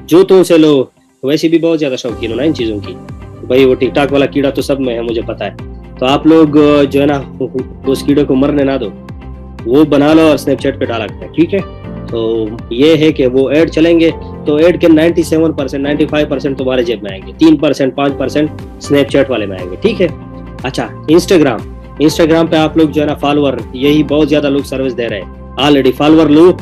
S1: जूतों से लो, वैसे भी बहुत ज्यादा शौकीन हो ना इन चीजों की भाई। वो टिकटॉक वाला कीड़ा तो सब में है, मुझे पता है। तो आप लोग जो है ना उस कीड़े को मरने ना दो, वो बना लो और स्नैपचैट पे डाला करें। ठीक है, तो ये है कि वो ऐड चलेंगे तो ऐड के 97% 95% तुम्हारे जेब में आएंगे, 3% 5% स्नैपचैट वाले में आएंगे। ठीक है। अच्छा, इंस्टाग्राम पे आप लोग जो है ना फॉलोअर, यही बहुत ज्यादा लोग सर्विस दे रहे हैं। ऑलरेडी फॉलोअर लो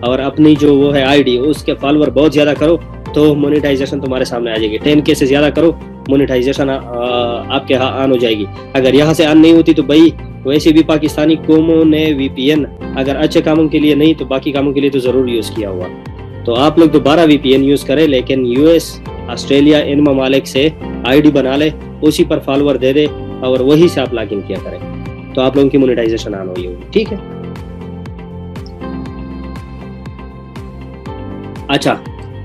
S1: और अपनी जो वो है आईडी उसके फॉलोअर बहुत ज्यादा करो तो मोनेटाइजेशन तुम्हारे सामने आ जाएगी। 10K से ज्यादा करो मोनेटाइजेशन आपके यहाँ ऑन हो जाएगी। अगर यहाँ से ऑन नहीं होती तो भाई वैसे भी पाकिस्तानी कौमों ने वीपीएन अगर अच्छे कामों के लिए नहीं तो बाकी कामों के लिए तो जरूर यूज किया हुआ। तो आप लोग दोबारा वीपीएन यूज करें, लेकिन यूएस, ऑस्ट्रेलिया, इन ममालिक से आईडी बना ले, उसी पर फॉलोअर दे दे और वही से आप लॉगिन किया करें, तो आप लोगों की मोनेटाइजेशन ऑन हुई होगी। ठीक है। अच्छा,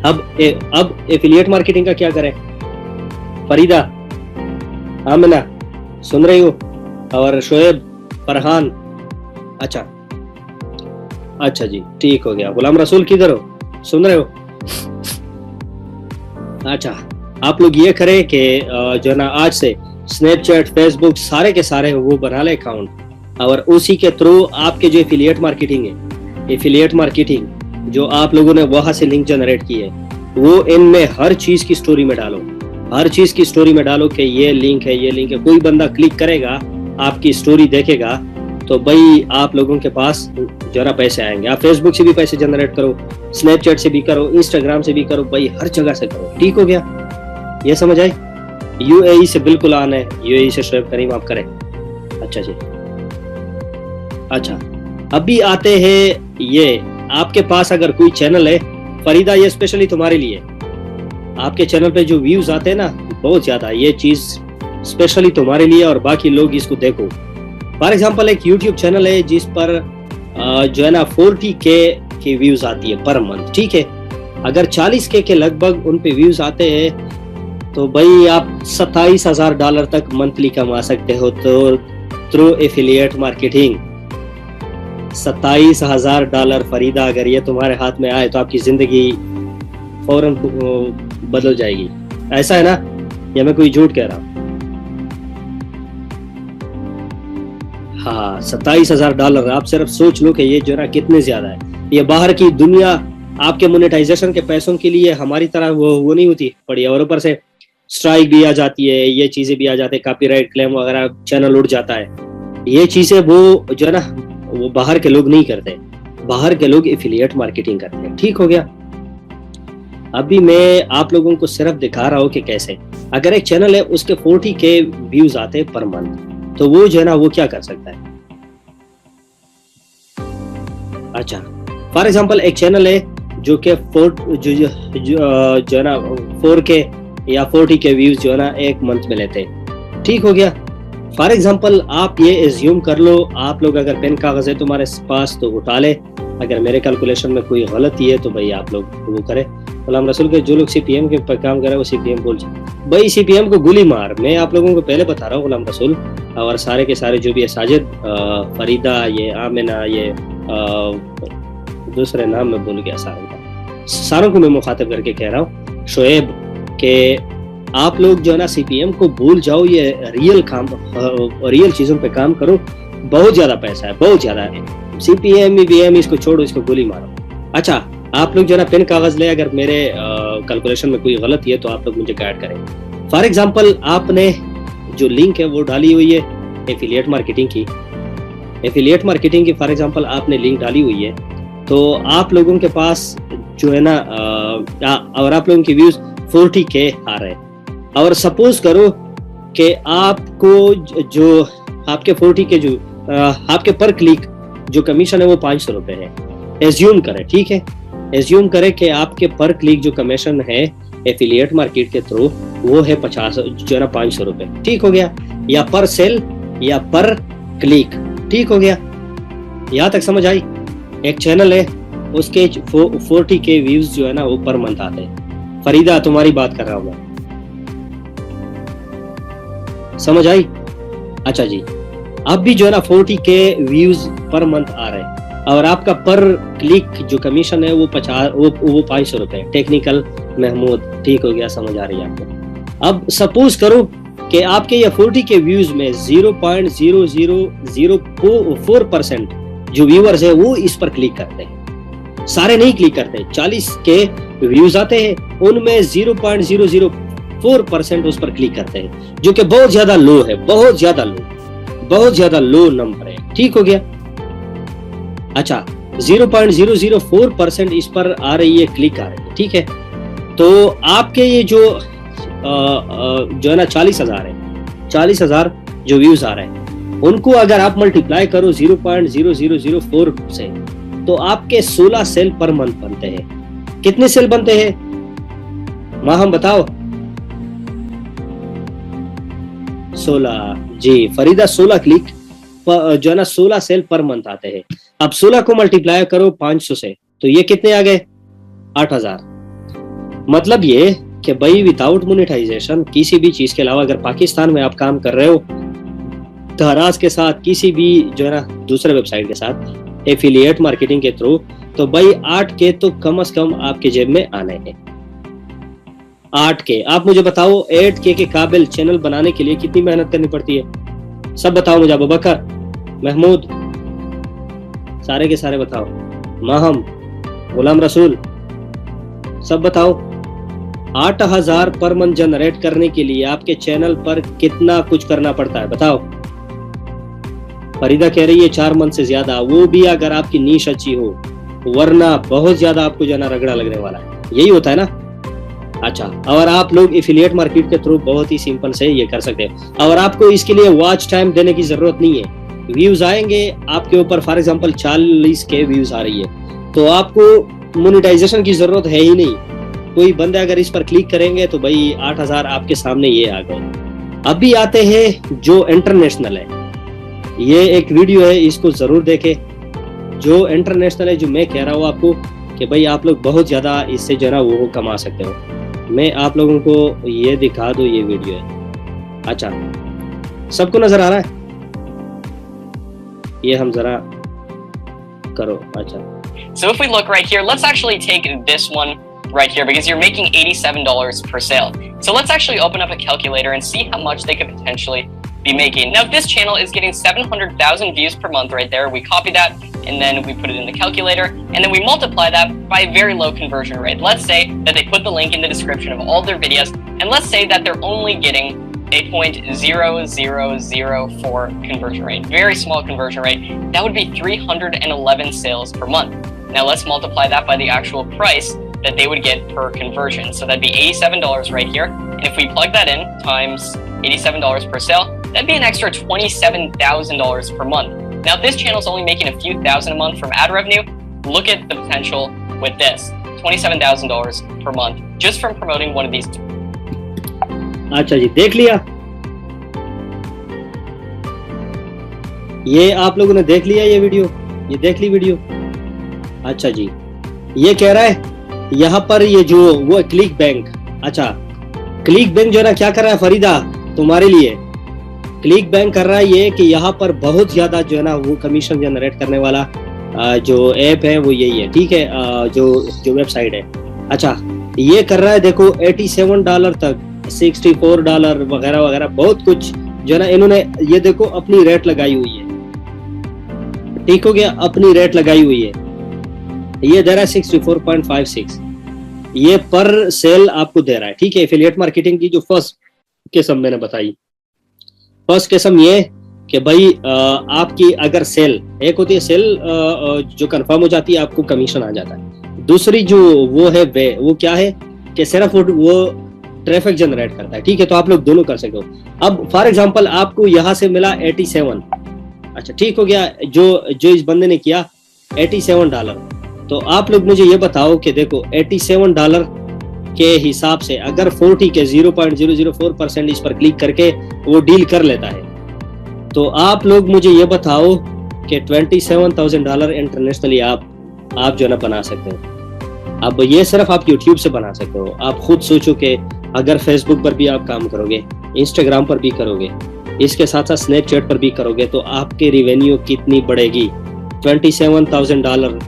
S1: अब एफिलिएट मार्केटिंग का क्या करें? फरीदा, आमिना सुन रही हो? और शोएब, फरहान, अच्छा जी, ठीक हो गया। गुलाम रसूल किधर हो? सुन रहे हो? अच्छा, आप लोग ये करें कि जो ना आज से स्नैपचैट, फेसबुक सारे के सारे वो बना ले अकाउंट, और उसी के थ्रू आपके जो एफिलिएट मार्केटिंग है, एफिलिएट मार्केटिंग जो आप लोगों ने वहां से लिंक जनरेट की है, वो इनमें हर चीज की स्टोरी में डालो, हर चीज की स्टोरी में डालो कि ये लिंक है, ये लिंक है। कोई बंदा क्लिक करेगा, आपकी स्टोरी देखेगा, तो भाई आप लोगों के पास जरा पैसे आएंगे। आप फेसबुक से भी पैसे जनरेट करो, स्नैपचैट से भी करो, इंस्टाग्राम से भी करो, भाई हर जगह से करो। ठीक हो गया? ये समझ आई? यूएई से बिल्कुल आना है, यूएई से शोएब करीम आप करें। अच्छा जी, अच्छा अभी आते हैं ये, आपके पास अगर कोई चैनल है, फरीदा ये स्पेशली तुम्हारे लिए, आपके चैनल पे जो व्यूज आते हैं ना बहुत ज्यादा, ये चीज स्पेशली तुम्हारे लिए, और बाकी लोग इसको देखो। फॉर एग्जांपल एक यूट्यूब चैनल है जिस पर जो है ना 40K की व्यूज आती है पर मंथ। ठीक है, अगर 40K के लगभग उन पे व्यूज आते हैं तो भाई आप $27,000 तक मंथली कमा सकते हो, तो थ्रू एफिलिएट मार्केटिंग। $27,000 फरीदा, अगर ये तुम्हारे हाथ में आए तो आपकी जिंदगी फौरन बदल जाएगी। ऐसा है ना, या मैं कोई झूठ कह रहा हूँ? हाँ, $27,000। आप सिर्फ सोच लो कि ये जो ना कितने ज्यादा है। ये बाहर की दुनिया आपके मोनेटाइजेशन के पैसों के लिए हमारी तरह वो नहीं होती पड़ी, और ऊपर से स्ट्राइक भी आ जाती है, ये चीजें भी आ जाती है, कॉपीराइट क्लेम वगैरह, चैनल उड़ जाता है। ये चीजें वो जो है ना वो बाहर के लोग नहीं करते, बाहर के लोग एफिलिएट मार्केटिंग करते हैं। ठीक हो गया? अभी मैं आप लोगों को सिर्फ दिखा रहा हूँ कि कैसे, अगर एक चैनल है उसके 40K व्यूज आते हैं पर मंथ, तो वो जो है ना वो क्या कर सकता है? अच्छा, फॉर एग्जांपल एक चैनल है जो कि जो है ना 4K या 40K व्यूज जो है ना एक मंथ में लेते हैं। ठीक हो गया? फॉर एग्जाम्पल आप ये एज्यूम कर लो, आप लोग अगर पेन कागज है तुम्हारे पास तो उठा ले, अगर मेरे कैलकुलेशन में कोई गलती है तो भाई आप लोग वो करें। गुलाम रसूल के जो लोग सीपीएम के पर काम कर रहे हैं वो सीपीएम बोल जाए, भाई सीपीएम को गोली मार। मैं आप लोगों को पहले बता रहा हूँ, गुलाम रसूल और सारे के सारे जो भी है, साजिद, फरीदा, ये आमिना, ये दूसरे नाम में भूल गया, सारों को मैं मुखातिब करके कह रहा हूँ, शोएब, के आप लोग जो है ना सीपीएम को भूल जाओ, ये रियल चीजों पे काम करो। बहुत ज्यादा पैसा है, बहुत ज्यादा है। सीपीएम ईवीएम इसको छोड़ो, इसको गोली मारो। अच्छा, आप लोग जो है ना पेन कागज ले, अगर मेरे कैलकुलेशन में कोई गलती है तो आप लोग मुझे गाइड करें। फॉर एग्जांपल आपने जो लिंक है वो डाली हुई है एफिलिएट मार्केटिंग की, एफिलिएट मार्केटिंग की फॉर एग्जांपल आपने लिंक डाली हुई है, तो आप लोगों के पास जो है ना और आप लोगों की व्यूज 40K आ रहे हैं, और सपोज करो कि आपको जो आपके 40K जो आपके पर क्लिक जो कमीशन है वो ₹500 है, एज्यूम करें। ठीक है, एज्यूम करें कि आपके पर क्लिक जो कमीशन है एफिलिएट मार्केट के थ्रू वो है 50 जो है ना ₹500। ठीक हो गया? या पर सेल या पर क्लिक। ठीक हो गया? यहाँ तक समझ आई? एक चैनल है उसके 40K व्यूज जो है ना वो पर मंथ आते हैं। फरीदा तुम्हारी बात कर रहा हूँ मैं, समझ आई? अच्छा जी, अब भी जो है ना 40K व्यूज पर मंथ आ रहे हैं, और आपका पर क्लिक जो कमीशन है वो ₹500। टेक्निकल महमूद, ठीक हो गया? समझ आ रही है आपको? अब सपोज करो कि आपके ये 40K व्यूज में 0.0004% जो व्यूअर्स है वो इस पर क्लिक करते हैं, सारे नहीं क्लिक करते। 40K व्यूज आते हैं, उनमें 0.004% उस पर क्लिक करते हैं, जो कि बहुत ज्यादा लो है, बहुत ज्यादा लो नंबर है। ठीक हो गया? अच्छा, 0.004% इस पर आ रही है, क्लिक आ रही है। ठीक है, तो आपके ये जो जो है ना 40,000 है, 40,000 जो व्यूज आ रहे हैं, उनको अगर आप मल्टीप्लाई करो 0.0004 से, तो आपके 16 सेल पर मंथ बनते हैं। कितने सेल बनते हैं माँ, हम बताओ? 16। जी फरीदा, 16 क्लिक जो है ना 16 सेल पर मंथ आते हैं। अब 16 को मल्टीप्लाई करो 500 से, तो ये कितने आ गए? 8,000। मतलब ये कि भाई विदाउट मोनेटाइजेशन किसी भी चीज के अलावा, अगर पाकिस्तान में आप काम कर रहे हो दराज के साथ, किसी भी जो है ना दूसरे वेबसाइट के साथ एफिलिएट मार्केटिंग के थ्रू, तो भाई 8K तो कम से कम आपके जेब में आने हैं। 8K। आप मुझे बताओ 8K के काबिल चैनल बनाने के लिए कितनी मेहनत करनी पड़ती है? सब बताओ मुझे, अबूबकर, महमूद, सारे के सारे बताओ, माहम, गुलाम रसूल, सब बताओ। 8,000 पर मंथ जनरेट करने के लिए आपके चैनल पर कितना कुछ करना पड़ता है बताओ? फरीदा कह रही है 4 मंथ से ज्यादा, वो भी अगर आपकी नीश अच्छी हो, वरना बहुत ज्यादा आपको जाना रगड़ा लगने वाला है। यही होता है ना। अच्छा, और आप लोग एफिलिएट मार्केट के थ्रू बहुत ही सिंपल से ये कर सकते हैं, और आपको इसके लिए वॉच टाइम देने की जरूरत नहीं है। व्यूज आएंगे आपके ऊपर, फॉर एग्जांपल 40K व्यूज आ रही है, तो आपको मोनेटाइजेशन की जरूरत है ही नहीं। कोई बंदे अगर इस पर क्लिक करेंगे तो भाई 8,000 आपके सामने ये आ गए। अभी आते हैं जो इंटरनेशनल है, ये एक वीडियो है, इसको जरूर देखें। जो इंटरनेशनल है, जो मैं कह रहा हूँ आपको कि भाई आप लोग बहुत ज्यादा इससे जो है ना वो कमा सकते हो। मैं आप लोगों को ये दिखा दूं, ये वीडियो है। अच्छा, सबको नजर आ रहा है? ये हम जरा करो। अच्छा,
S2: so if we look right here, let's actually take this one right here because you're making $87 per sale. So let's actually open up a calculator and see how much they could potentially be making. Now, if this channel is getting 700,000 views per month right there, we copy that and then we put it in the calculator and then we multiply that by a very low conversion rate. Let's say that they put the link in the description of all their videos, and let's say that they're only getting a 0.0004 conversion rate. Very small conversion rate. That would be 311 sales per month. Now let's multiply that by the actual price that they would get per conversion. So that'd be $87 right here. And if we plug that in times $87 per sale, that'd be an extra $27,000 per month. Now, if this channel is only making a few thousand a month from ad revenue, look at the potential with this. $27,000 per month just from promoting one of these.
S1: अच्छा जी, देख लिया? ये आप लोगों ने देख लिया ये वीडियो? ये देख ली वीडियो? अच्छा जी, ये कह रहा है यहाँ पर ये जो वो क्लिक बैंक, अच्छा क्लिक बैंक जो है ना क्या कर रहा है फरीदा तुम्हारे लिए? क्लिक बैंक कर रहा है ये कि यहाँ पर बहुत ज्यादा जो है ना वो कमीशन जनरेट करने वाला जो ऐप है वो यही है, ठीक है, जो वेबसाइट है। अच्छा, ये कर रहा है देखो $87 तक, $64 वगैरह वगैरह बहुत कुछ जो है ना इन्होंने ये देखो अपनी रेट लगाई हुई है। ठीक हो गया, अपनी रेट लगाई हुई है। ये दे रहा है 64.56, ये पर सेल आपको दे रहा है। ठीक है, एफिलिएट मार्केटिंग की जो फर्स्ट किस्म मैंने बताई, फर्स्ट किस्म ये कि भाई आपकी अगर सेल एक होती है, सेल जो कंफर्म हो जाती है आपको कमीशन आ जाता है। दूसरी जो वो है वो क्या है कि सिर्फ वो ट्रैफिक जनरेट करता है। ठीक है, तो आप लोग दोनों कर सकते हो। अब फॉर एग्जांपल आपको यहाँ से मिला 87, अच्छा ठीक हो गया, जो इस बंदे ने किया $87, तो आप लोग मुझे ये बताओ कि देखो $87 के हिसाब से अगर 40 के 0.004% इस पर क्लिक करके वो डील कर लेता है, तो आप लोग मुझे ये बताओ कि $27,000 इंटरनेशनली आप जो है ना बना सकते हो। अब ये सिर्फ आप यूट्यूब से बना सकते हो। आप खुद सोचो कि अगर फेसबुक पर भी आप काम करोगे, इंस्टाग्राम पर भी करोगे, इसके साथ साथ स्नैपचैट पर भी करोगे, तो आपके रेवेन्यू कितनी बढ़ेगी। $27,000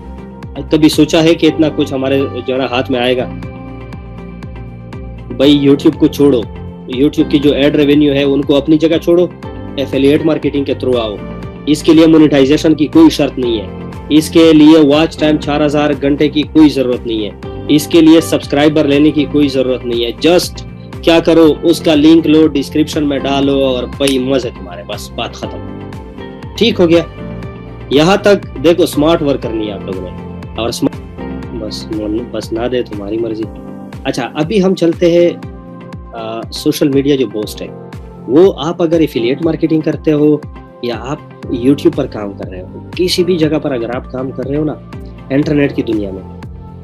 S1: कभी सोचा है कि इतना कुछ हमारे जो है हाथ में आएगा? भाई यूट्यूब को छोड़ो, यूट्यूब की जो एड रेवेन्यू है उनको अपनी जगह छोड़ो, एफिलिएट मार्केटिंग के थ्रू आओ। इसके लिए मोनेटाइजेशन की कोई शर्त नहीं है, इसके लिए वॉच टाइम 4000 घंटे की कोई जरूरत नहीं है, इसके लिए सब्सक्राइबर लेने की कोई जरूरत नहीं है। जस्ट क्या करो, उसका लिंक लो, डिस्क्रिप्शन में डालो और भाई मजे तुम्हारे पास, बात खत्म। ठीक हो गया। यहाँ तक देखो स्मार्ट वर्क करनी है आप लोगों ने, और बस ना दे तुम्हारी मर्जी। अच्छा, अभी हम चलते हैं सोशल मीडिया जो पोस्ट है वो आप अगर एफिलिएट मार्केटिंग करते हो या आप यूट्यूब पर काम कर रहे हो, किसी भी जगह पर अगर आप काम कर रहे हो ना इंटरनेट की दुनिया में,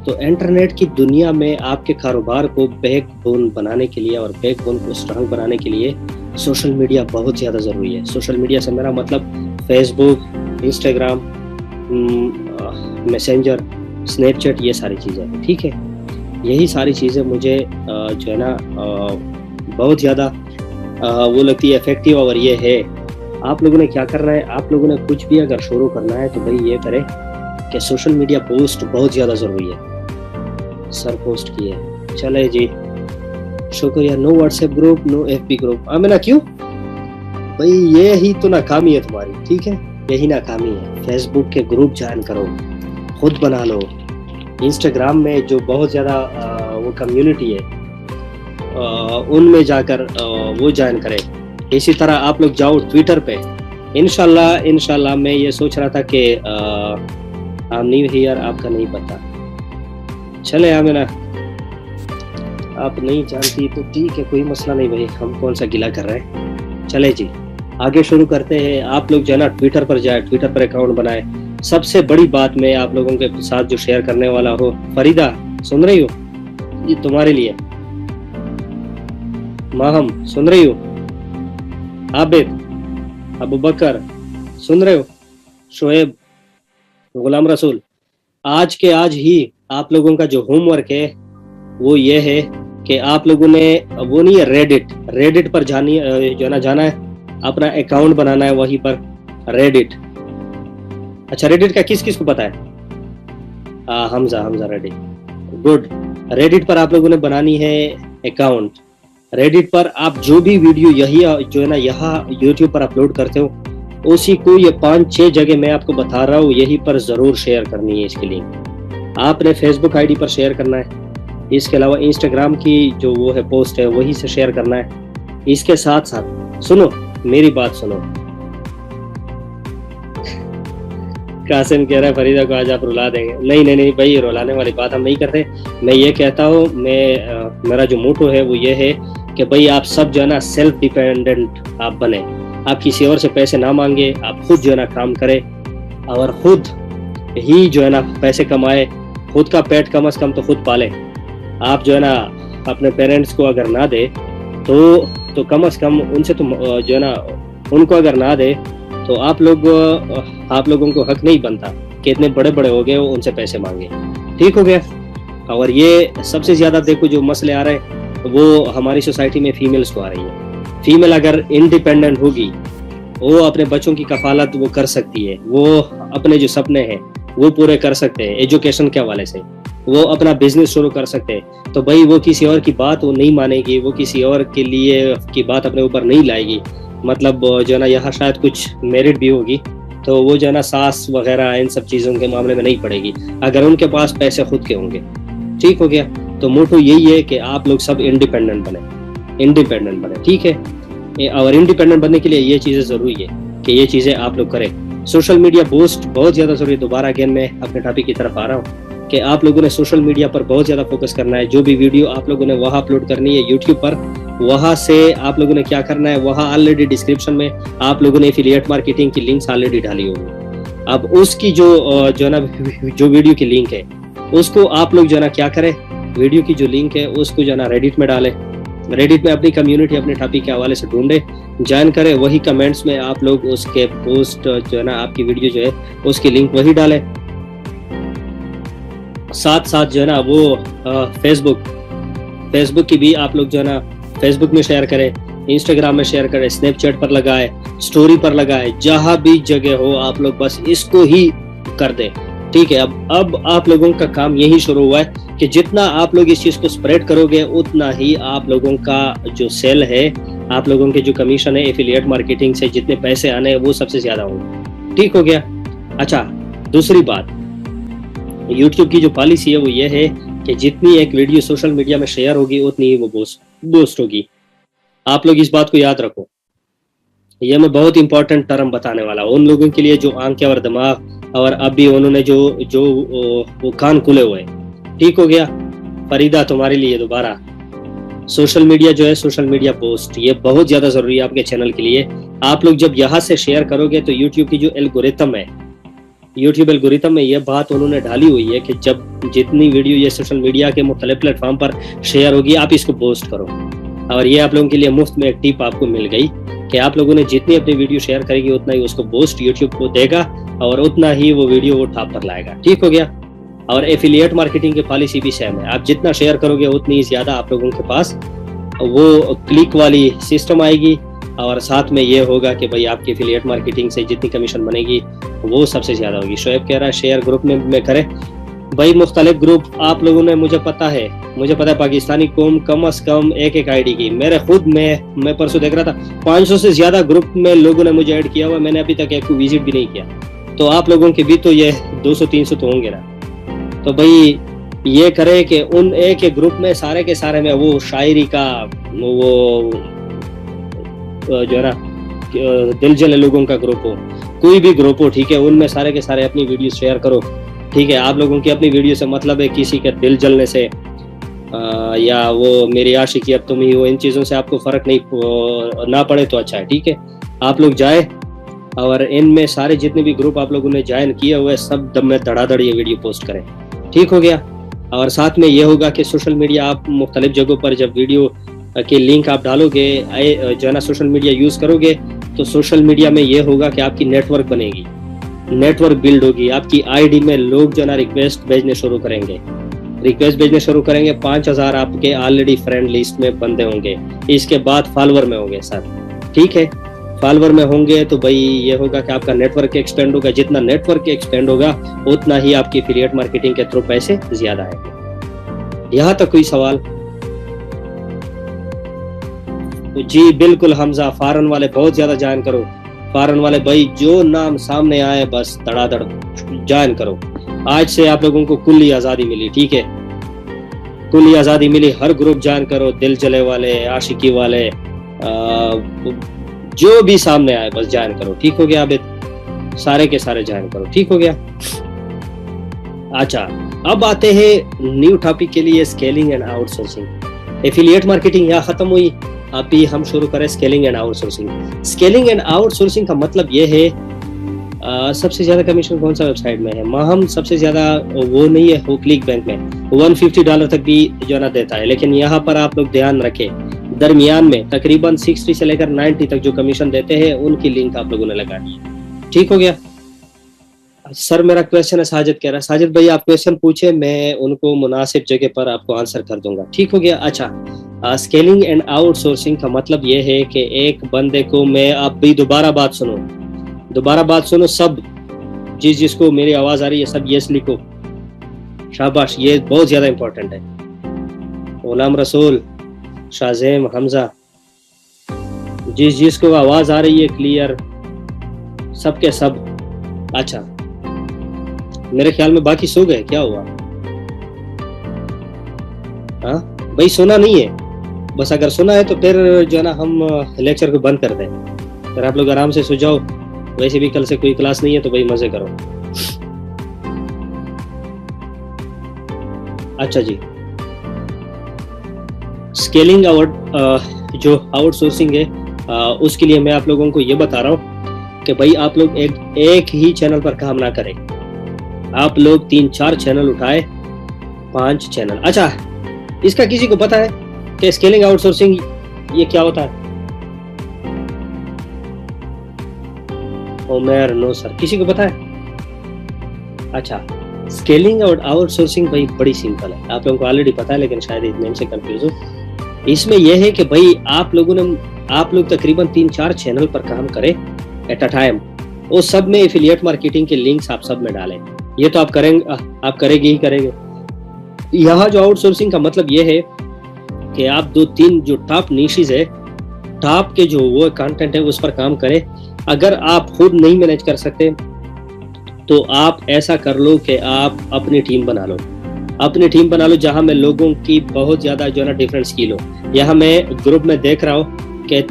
S1: तो इंटरनेट की दुनिया में आपके कारोबार को बैकबोन बनाने के लिए और बैकबोन को स्ट्रांग बनाने के लिए सोशल मीडिया बहुत ज़्यादा ज़रूरी है। सोशल मीडिया से मेरा मतलब फेसबुक, इंस्टाग्राम, मैसेंजर, स्नैपचैट, ये सारी चीज़ें हैं, ठीक है। यही सारी चीज़ें मुझे जो है ना बहुत ज़्यादा वो लगती है इफेक्टिव। और ये है, आप लोगों ने क्या करना है, आप लोगों ने कुछ भी अगर शुरू करना है तो भाई ये करें कि सोशल मीडिया पोस्ट बहुत ज़्यादा ज़रूरी है। सर पोस्ट किए, चले जी, शुक्रिया। No WhatsApp group, no FB group. Amina क्यों भाई, ये ही तो नाकामी है तुम्हारी, ठीक है, यही नाकामी है। फेसबुक के ग्रुप ज्वाइन करो, खुद बना लो। इंस्टाग्राम में जो बहुत ज़्यादा वो कम्युनिटी है उनमें जाकर वो ज्वाइन करें। इसी तरह आप लोग जाओ ट्विटर पे। इंशाल्लाह मैं ये सोच रहा था कि आई एम न्यू हियर, आपका नहीं पता। चले आमिना, आप नहीं जानती तो ठीक है, कोई मसला नहीं भाई, हम कौन सा गिला कर रहे हैं। चले जी, आगे शुरू करते हैं। आप लोग जो है ना ट्विटर पर जाए, ट्विटर पर अकाउंट बनाए। सबसे बड़ी बात मैं आप लोगों के साथ जो शेयर करने वाला हूँ, फरीदा सुन रही हो, ये तुम्हारे लिए। माहम सुन रही हो, आबिद, अबू बकर सुन रहे हो, शोएब, गुलाम रसूल, आज के आज ही आप लोगों का जो होमवर्क है वो ये है कि आप लोगों ने वो नहीं है रेडिट पर जानी जो है ना जाना है, अपना अकाउंट बनाना है वहीं पर रेडिट। अच्छा, रेडिट का किस किस को पता है? Hamza Reddit, good. रेडिट पर आप लोगों ने बनानी है अकाउंट। रेडिट पर आप जो भी वीडियो यही जो है ना यहाँ यूट्यूब पर अपलोड करते हो, उसी को ये 5-6 जगह मैं आपको बता रहा हूँ, यही पर जरूर शेयर करनी है। इसके लिंक आपने फेसबुक आईडी पर शेयर करना है। इसके अलावा इंस्टाग्राम की जो वो है पोस्ट है वही से शेयर करना है। इसके साथ साथ सुनो मेरी बात सुनो, कासिम कह रहा है फरीदा को आज आप रुला देंगे। नहीं भाई, रुलाने वाली बात हम नहीं करते। मैं ये कहता हूँ, मेरा जो मोटो है वो ये है कि भाई आप सब जो है ना सेल्फ डिपेंडेंट आप बने। आप किसी और से पैसे ना मांगे, आप खुद जो है ना काम करें और खुद ही जो है ना पैसे कमाए। खुद का पेट कम से कम तो खुद पाले। आप जो है ना अपने पेरेंट्स को अगर ना दे तो कम से कम उनसे तो जो है ना उनको अगर ना दे तो आप लोगों को हक नहीं बनता कि इतने बड़े बड़े हो गए वो उनसे पैसे मांगे। ठीक हो गया। और ये सबसे ज्यादा देखो जो मसले आ रहे हैं वो हमारी सोसाइटी में फीमेल्स को आ रही है। फीमेल अगर इंडिपेंडेंट होगी, वो अपने बच्चों की कफालत वो कर सकती है, वो अपने जो सपने हैं वो पूरे कर सकते हैं। एजुकेशन के हवाले से वो अपना बिजनेस शुरू कर सकते हैं। तो भाई वो किसी और की बात वो नहीं मानेगी, वो किसी और के लिए की बात अपने ऊपर नहीं लाएगी। मतलब जो है ना यहाँ शायद कुछ मेरिट भी होगी तो वो जो है ना सास वगैरह इन सब चीज़ों के मामले में नहीं पड़ेगी अगर उनके पास पैसे खुद के होंगे। ठीक हो गया। तो मोटो यही है कि आप लोग सब इंडिपेंडेंट बने। ठीक है। और इंडिपेंडेंट बनने के लिए ये चीज़ें ज़रूरी है कि ये चीज़ें आप लोग करें। सोशल मीडिया पोस्ट बहुत ज़्यादा ज़रूरी है। दोबारा अगेन मैं अपने टॉपिक की तरफ आ रहा हूँ कि आप लोगों ने सोशल मीडिया पर बहुत ज़्यादा फोकस करना है। जो भी वीडियो आप लोगों ने वहाँ अपलोड करनी है यूट्यूब पर, वहाँ से आप लोगों ने क्या करना है, वहाँ ऑलरेडी डिस्क्रिप्शन में आप लोगों ने एफिलिएट मार्केटिंग की लिंक्स ऑलरेडी डाली होगी। अब उसकी जो है ना जो वीडियो की लिंक है उसको आप लोग जो है ना क्या करें, वीडियो की जो लिंक है उसको जो है ना रेडिट में डालें। रेडिट में अपनी कम्युनिटी अपने टॉपिक के हवाले से ढूंढे, ज्वाइन करें। वही कमेंट्स में आप लोग उसके पोस्ट जो है ना आपकी वीडियो जो है उसकी लिंक वही डालें। साथ जो है ना वो फेसबुक की भी आप लोग जो है ना फेसबुक में शेयर करें, इंस्टाग्राम में शेयर करें, स्नैपचैट पर लगाए, स्टोरी पर लगाए, जहां भी जगह हो आप लोग बस इसको ही कर दें। ठीक है। अब आप लोगों का काम यही शुरू हुआ है कि जितना आप लोग इस चीज को स्प्रेड करोगे उतना ही आप लोगों का जो सेल है, आप लोगों के जो कमीशन है एफिलिएट मार्केटिंग से जितने पैसे आने हैं वो सबसे ज्यादा होंगे। ठीक हो गया। अच्छा, दूसरी बात, यूट्यूब की जो पॉलिसी है वो ये है कि जितनी एक वीडियो सोशल मीडिया में शेयर होगी उतनी ही वो बूस्ट होगी। आप लोग इस बात को याद रखो। ये मैं बहुत इंपॉर्टेंट टर्म बताने वाला हूँ उन लोगों के लिए जो आंखें और दिमाग और अभी उन्होंने जो वो कान खुले हुए। ठीक हो गया। फरीदा तुम्हारे लिए दोबारा, सोशल मीडिया जो है, सोशल मीडिया पोस्ट, ये बहुत ज्यादा जरूरी है आपके चैनल के लिए। आप लोग जब यहाँ से शेयर करोगे तो यूट्यूब की जो एल्गोरिथम है, यूट्यूब एल्गोरिथम में ये बात उन्होंने डाली हुई है कि जब जितनी वीडियो ये सोशल मीडिया के मुख्तलिफ प्लेटफॉर्म पर शेयर होगी, आप इसको पोस्ट करो। और ये आप लोगों के लिए मुफ्त में एक टिप आपको मिल गई कि आप लोगों ने जितनी अपनी वीडियो शेयर करेगी उतना ही उसको पोस्ट यूट्यूब को देगा और उतना ही वो वीडियो वो टॉप पर लाएगा। ठीक हो गया। और एफिलिएट मार्केटिंग की पॉलिसी भी सेम है, आप जितना शेयर करोगे उतनी ज्यादा आप लोगों के पास वो क्लिक वाली सिस्टम आएगी और साथ में ये होगा कि भाई आपकी एफिलिएट मार्केटिंग से जितनी कमीशन बनेगी वो सबसे ज्यादा होगी। शोएब कह रहा है शेयर ग्रुप में करें। भाई मुख्तलिफ ग्रुप आप लोगों ने, मुझे पता है पाकिस्तानी कौम कम से कम एक आईडी की, मेरे खुद मैं परसों देख रहा था 500 से ज्यादा ग्रुप में लोगों ने मुझे ऐड किया हुआ, मैंने अभी तक एक को विजिट भी नहीं किया। तो आप लोगों के भी तो ये 200-300 तो होंगे ना। तो भाई ये करे कि उन एक ग्रुप में सारे के सारे में वो शायरी का वो जो है ना दिल जले लोगों का ग्रुप हो, कोई भी ग्रुप हो, ठीक है, उनमें सारे के सारे अपनी वीडियो शेयर करो। ठीक है, आप लोगों की अपनी वीडियो से मतलब है किसी के दिल जलने से या वो मेरी आशिकी अब तुम ही हो, इन चीज़ों से आपको फ़र्क नहीं ना पड़े तो अच्छा है। ठीक है, आप लोग जाए और इनमें सारे जितने भी ग्रुप आप लोगों ने ज्वाइन किए हुए सब दम में धड़ाधड़ ये वीडियो पोस्ट करें। ठीक हो गया। और साथ में ये होगा कि सोशल मीडिया आप मुख्तलिफ जगहों पर जब वीडियो के लिंक आप डालोगे, जो है ना सोशल मीडिया यूज़ करोगे, तो सोशल मीडिया में ये होगा कि आपकी नेटवर्क बनेगी, नेटवर्क बिल्ड होगी, आपकी आईडी में लोग जो है ना रिक्वेस्ट भेजने शुरू करेंगे, 5000 आपके ऑलरेडी फ्रेंड लिस्ट में बंदे होंगे, इसके बाद फॉलोअर में होंगे सर। ठीक है, फॉलोअर में होंगे तो भाई ये होगा कि आपका नेटवर्क एक्सपेंड होगा, जितना नेटवर्क एक्सपेंड होगा उतना ही आपकी एफिलिएट मार्केटिंग के थ्रू पैसे ज्यादा आएंगे। यहाँ तक कोई सवाल? जी बिल्कुल हमजा, फॉरेन वाले बहुत ज्यादा ज्वाइन करो, फॉरेन वाले भाई जो नाम सामने आए बस धड़ाधड़ ज्वाइन करो। आज से आप लोगों को कुल्ली आजादी मिली। ठीक है, कुल्ली आजादी मिली, हर ग्रुप ज्वाइन करो, दिल जले वाले, आशिकी वाले, जो भी सामने आए बस ज्वाइन करो। ठीक हो गया, अब सारे के सारे ज्वाइन करो। ठीक हो गया। अच्छा, अब आते हैं न्यू टॉपिक के लिए, scaling and outsourcing. Affiliate marketing यहाँ खत्म हुई, अभी हम शुरू करें scaling and outsourcing. Scaling and outsourcing का मतलब ये है सबसे ज्यादा कमीशन कौन सा वेबसाइट में है? माहम सबसे ज्यादा वो नहीं है, वो क्लिक बैंक में $150 तक भी जो ना देता है। लेकिन यहाँ पर आप लोग ध्यान रखें, दरमियान में तकरीबन 60 से लेकर 90 तक जो कमीशन देते हैं उनकी लिंक आप लोगों ने लगानी है। ठीक हो गया। सर मेरा क्वेश्चन है, साजिद कह रहा है, साजिद भाई आप क्वेश्चन पूछे, मैं उनको मुनासिब जगह पर आपको आंसर कर दूंगा। ठीक हो गया। अच्छा, स्केलिंग एंड आउटसोर्सिंग का मतलब ये है कि एक बंदे को मैं, आप भी दोबारा बात सुनो सब, जिसको मेरी आवाज आ रही है सब यस लिखो, शाबाश, ये बहुत ज्यादा इंपॉर्टेंट है। गुलाम रसूल, शाज़ेम, हमजा, जिसको आवाज आ रही है क्लियर, सबके सब। अच्छा, मेरे ख्याल में बाकी सो गए, क्या हुआ? हाँ भाई, सुना नहीं है, बस अगर सुना है तो फिर जो है ना हम लेक्चर को बंद कर दें, फिर आप लोग आराम से सो जाओ। वैसे भी कल से कोई क्लास नहीं है तो भाई मजे करो। अच्छा जी, स्केलिंग जो आउटसोर्सिंग है उसके लिए मैं आप लोगों को ये बता रहा हूँ कि भाई आप लोग एक ही चैनल पर काम ना करें, आप लोग 3-4 चैनल उठाए, 5 चैनल। अच्छा, इसका किसी को पता है कि स्केलिंग आउटसोर्सिंग ये क्या होता है? उमर, नो सर, किसी को पता है? अच्छा, स्केलिंग और आउटसोर्सिंग भाई बड़ी सिंपल है, आप लोगों को ऑलरेडी पता है, लेकिन शायद इतने से कंफ्यूज हो। इसमें यह है कि भाई आप लोग तकरीबन 3-4 चैनल पर काम करें एट अ टाइम, वो सब में एफिलिएट मार्केटिंग के लिंक्स आप सब में डालें। ये तो आप करेंगे ही करेंगे। यहाँ जो आउटसोर्सिंग का मतलब ये है कि आप 2-3 जो टॉप निशेस है, टॉप के जो वो कंटेंट है उस पर काम करें। अगर आप खुद नहीं मैनेज कर सकते तो आप ऐसा कर लो कि आप अपनी टीम बना लो, जहां में लोगों की बहुत ज्यादा जो है ना डिफरेंट स्किल हो। यहाँ मैं ग्रुप में देख रहा हूँ कि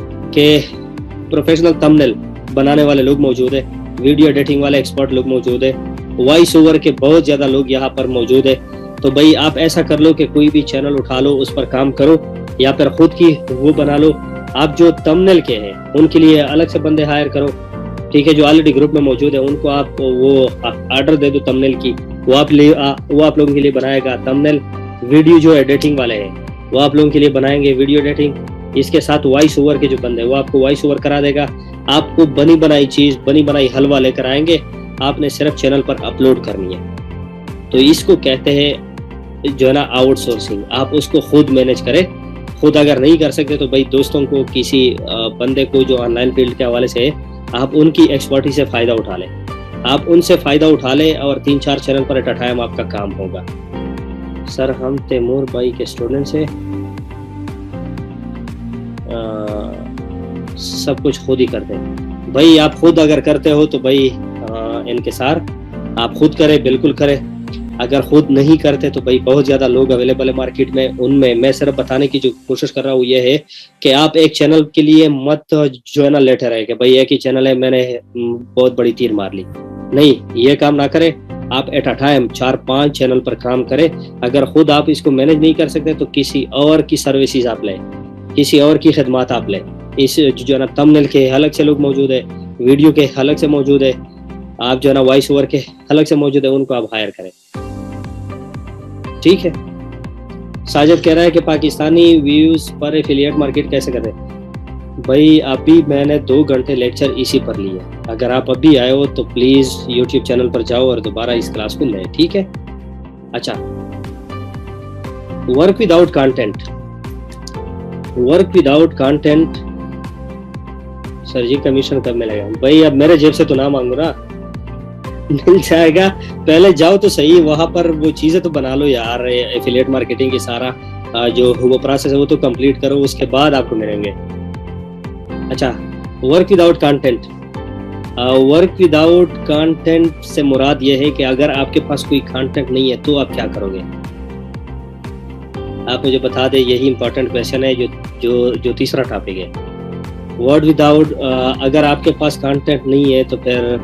S1: प्रोफेशनल थंबनेल बनाने वाले लोग मौजूद है, वीडियो एडिटिंग वाले एक्सपर्ट लोग मौजूद है, वॉइस ओवर के बहुत ज्यादा लोग यहाँ पर मौजूद है, तो भाई आप ऐसा कर लो कि कोई भी चैनल उठा लो, उस पर काम करो, या फिर खुद की वो बना लो। आप जो थंबनेल के हैं उनके लिए अलग से बंदे हायर करो, ठीक है, जो ऑलरेडी ग्रुप में मौजूद है उनको आप वो ऑर्डर दे दो थंबनेल की, वो आप लोगों के लिए बनाएगा थंबनेल। वीडियो जो एडिटिंग वाले हैं वो आप लोगों के लिए बनाएंगे वीडियो एडिटिंग। इसके साथ वॉइस ओवर के जो बंदे हैं वो आपको वॉइस ओवर करा देगा। आपको बनी बनाई चीज, बनी बनाई हलवा लेकर आएंगे, आपने सिर्फ चैनल पर अपलोड करनी है। तो इसको कहते हैं जो है ना आउटसोर्सिंग। आप उसको खुद मैनेज करें। खुद अगर नहीं कर सकते तो भाई दोस्तों को, किसी बंदे को जो ऑनलाइन फील्ड के हवाले से है, आप उनकी एक्सपर्टी से फायदा उठा लें। आप उनसे फायदा उठा लें और 3-4 चैनल पर एट अ टाइम आपका काम होगा। सर हम तैमूर भाई के स्टूडेंट से सब कुछ खुद ही करते हैं। भाई आप खुद अगर करते हो तो भाई इनके साथ आप खुद करें, बिल्कुल करें। अगर खुद नहीं करते तो भाई बहुत ज़्यादा लोग अवेलेबल है मार्केट में, उनमें मैं सिर्फ बताने की जो कोशिश कर रहा हूँ ये है कि आप एक चैनल के लिए मत जो है ना लेटे रहे कि भाई एक ही चैनल है, मैंने बहुत बड़ी तीर मार ली। नहीं, ये काम ना करें। आप एट अ टाइम 4-5 चैनल पर काम करें। अगर खुद आप इसको मैनेज नहीं कर सकते तो किसी और की सर्विसेज आप लें, किसी और की खिदमत आप लें। इस जो है ना थंबनेल के अलग से लोग मौजूद है, वीडियो के अलग से मौजूद है, आप जो है ना वॉइस ओवर के अलग से मौजूद है, उनको आप हायर करें, ठीक है। साजिद कह रहा है कि पाकिस्तानी व्यूज पर एफिलिएट मार्केट कैसे करें। भाई अभी मैंने 2 घंटे लेक्चर इसी पर लिए। अगर आप अभी आए हो तो प्लीज यूट्यूब चैनल पर जाओ और दोबारा इस क्लास को लें, ठीक है। अच्छा, work without content. Work without content sir जी कमीशन कब मिलेगा? भाई अब मेरे जेब से तो ना मांगो ना, मिल जाएगा। पहले जाओ तो सही, वहां पर वो चीजें तो बना लो यार, एफिलिएट मार्केटिंग की सारा जो वो प्रोसेस है वो तो कंप्लीट करो, उसके बाद आपको मिलेंगे। अच्छा, work without content. Work without content से मुराद ये है कि अगर आपके पास कोई कंटेंट नहीं है तो आप क्या करोगे? आप मुझे बता दें, यही इंपॉर्टेंट क्वेश्चन है जो तीसरा टॉपिक है। वर्ड विदाउट, अगर आपके पास कंटेंट नहीं है तो फिर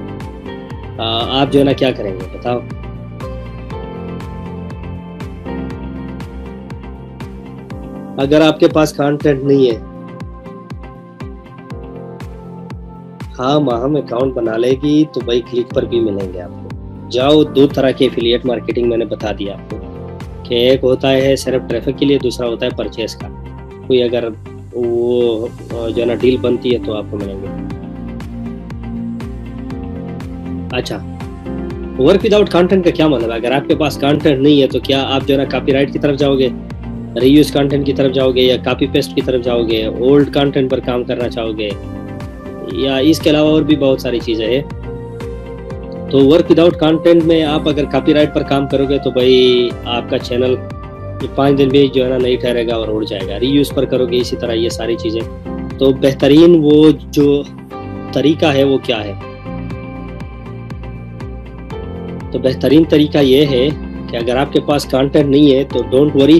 S1: आप जो है ना क्या करेंगे बताओ? अगर आपके पास कंटेंट नहीं है, हाँ माहम अकाउंट बना लेगी तो भाई क्लिक पर भी मिलेंगे आपको। जाओ, 2 तरह के एफिलिएट मार्केटिंग मैंने बता दिया आपको कि एक होता है सिर्फ ट्रैफिक के लिए, दूसरा होता है परचेस का। कोई अगर वो जो है ना डील बनती है तो आपको मिलेंगे। अच्छा, वर्क विदाउट कंटेंट का क्या मतलब है? अगर आपके पास कंटेंट नहीं है तो क्या आप जो है ना कॉपीराइट की तरफ जाओगे, रीयूज कंटेंट की तरफ जाओगे, या कॉपी पेस्ट की तरफ जाओगे, ओल्ड कंटेंट पर काम करना चाहोगे, या इसके अलावा और भी बहुत सारी चीजें हैं। तो वर्क विदाउट कंटेंट में आप अगर कॉपीराइट पर काम करोगे तो भाई आपका चैनल 5 दिन भी जो है ना नहीं ठहरेगा और उड़ जाएगा। रीयूज पर करोगे इसी तरह, ये सारी चीजें। तो बेहतरीन वो जो तरीका है वो क्या है? तो बेहतरीन तरीका ये है कि अगर आपके पास कंटेंट नहीं है तो डोंट वरी,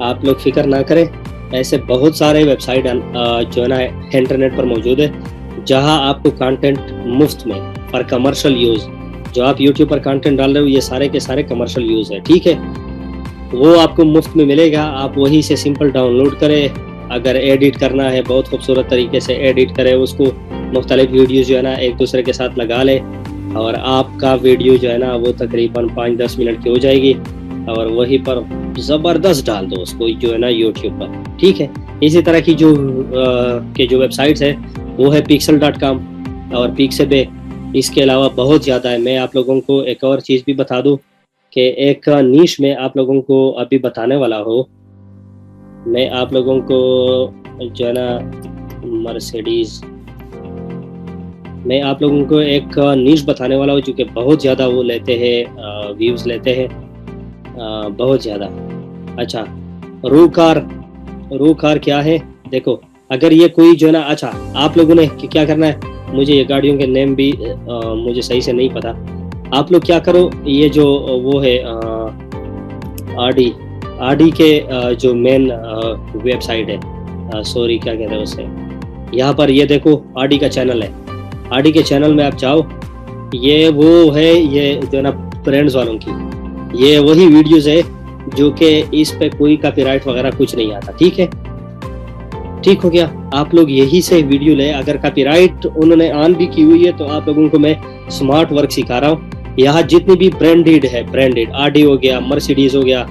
S1: आप लोग फिक्र ना करें। ऐसे बहुत सारे वेबसाइट जो है ना इंटरनेट पर मौजूद है जहां आपको कंटेंट मुफ्त में फॉर कमर्शियल यूज, जो आप यूट्यूब पर कंटेंट डाल रहे हो ये सारे के सारे कमर्शियल यूज है, ठीक है। वो आपको मुफ्त में मिलेगा, आप वहीं से सिंपल डाउनलोड करें। अगर एडिट करना है, बहुत खूबसूरत तरीके से एडिट करें उसको, मुख्तलिफ वीडियो जो है ना एक दूसरे के साथ लगा ले और आपका वीडियो जो है ना वो तकरीबन 5-10 मिनट की हो जाएगी और वहीं पर ज़बरदस्त डाल दो उसको जो है ना यूट्यूब पर, ठीक है। इसी तरह की जो वेबसाइट्स है वो है pixel.com और Pixabay। इसके अलावा बहुत ज़्यादा है। मैं आप लोगों को एक और चीज़ भी बता दूं कि एक नीश में आप लोगों को अभी बताने वाला हो। मैं आप लोगों को जो है ना मर्सिडीज़, मैं आप लोगों को एक नीश बताने वाला हूँ जो कि बहुत ज़्यादा वो लेते हैं, व्यूज़ लेते हैं बहुत ज़्यादा। अच्छा, रू कार क्या है? देखो, अगर ये कोई जो है ना, अच्छा आप लोगों ने क्या करना है, मुझे ये गाड़ियों के नेम भी मुझे सही से नहीं पता। आप लोग क्या करो, ये जो वो है आरडी के जो मेन वेबसाइट है, सॉरी क्या कहते हैं उसे, यहाँ पर ये देखो आरडी का चैनल है। आरडी के चैनल में आप जाओ, ये वो है, ये जो है ना फ्रेंड्स वालों की, ये वही वीडियोस है जो कि इस पे कोई कॉपीराइट वगैरह कुछ नहीं आता। ठीक है, ठीक हो गया। आप लोग यही से वीडियो ले। अगर कॉपीराइट उन्होंने ऑन भी की हुई है तो आप लोगों को मैं स्मार्ट वर्क सिखा रहा हूँ। यहाँ जितनी भी ब्रांडेड है, ब्रांडेड आडी हो गया, मर्सिडीज हो गया,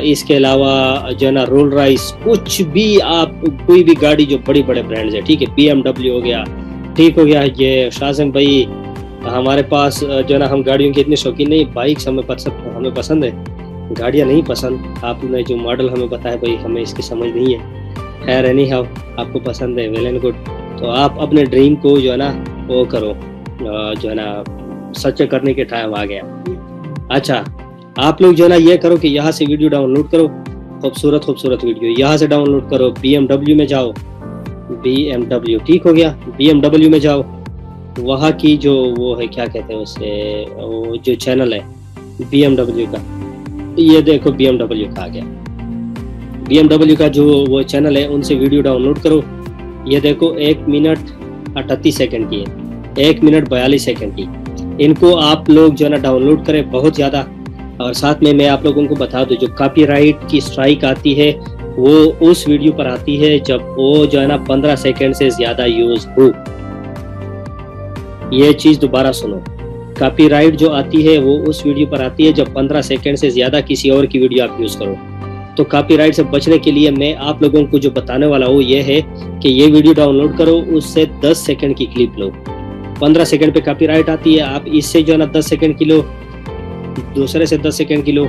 S1: इसके अलावा जो है ना रोल राइस, कुछ भी आप कोई भी गाड़ी जो बड़ी बड़े ब्रांड्स है, ठीक है, BMW हो गया, ठीक हो गया। ये शाज़म भाई हमारे पास जो है ना, हम गाड़ियों के इतने शौकीन नहीं, बाइक्स हमें पसंद है, गाड़ियाँ नहीं पसंद। आपने जो मॉडल हमें बताया भाई हमें इसकी समझ नहीं है। खैर एनी हाउ, आपको पसंद है, वेल एंड गुड। तो आप अपने ड्रीम को जो है ना वो करो, जो है ना सच करने के टाइम आ गया। अच्छा, आप लोग जो है ना ये करो कि यहाँ से वीडियो डाउनलोड करो, खूबसूरत वीडियो यहाँ से डाउनलोड करो। BMW में जाओ, BMW, ठीक हो गया, BMW में जाओ, वहाँ की जो वो है क्या कहते हैं उसे, वो जो चैनल है BMW का, ये देखो BMW का आ गया। BMW का जो वो चैनल है उनसे वीडियो डाउनलोड करो। ये देखो 1 मिनट 38 सेकंड की है, 1 मिनट 42 सेकंड की। इनको आप लोग जो है ना डाउनलोड करें बहुत ज़्यादा। और साथ में मैं आप लोगों को बता दूं, जो कॉपीराइट की स्ट्राइक आती है वो उस वीडियो पर आती है जब वो जो है ना 15 सेकंड से ज़्यादा यूज़ हो। ये चीज़ दोबारा सुनो, कॉपीराइट जो आती है वो उस वीडियो पर आती है जब 15 सेकंड से ज़्यादा किसी और की वीडियो आप यूज़ करो। तो कॉपीराइट से बचने के लिए मैं आप लोगों को जो बताने वाला हूँ ये है कि ये वीडियो डाउनलोड करो, उससे 10 सेकंड की क्लिप लो। 15 सेकंड पे कॉपीराइट आती है, आप इससे जो है ना 10 सेकंड की लो, दूसरे से 10 सेकंड की लो,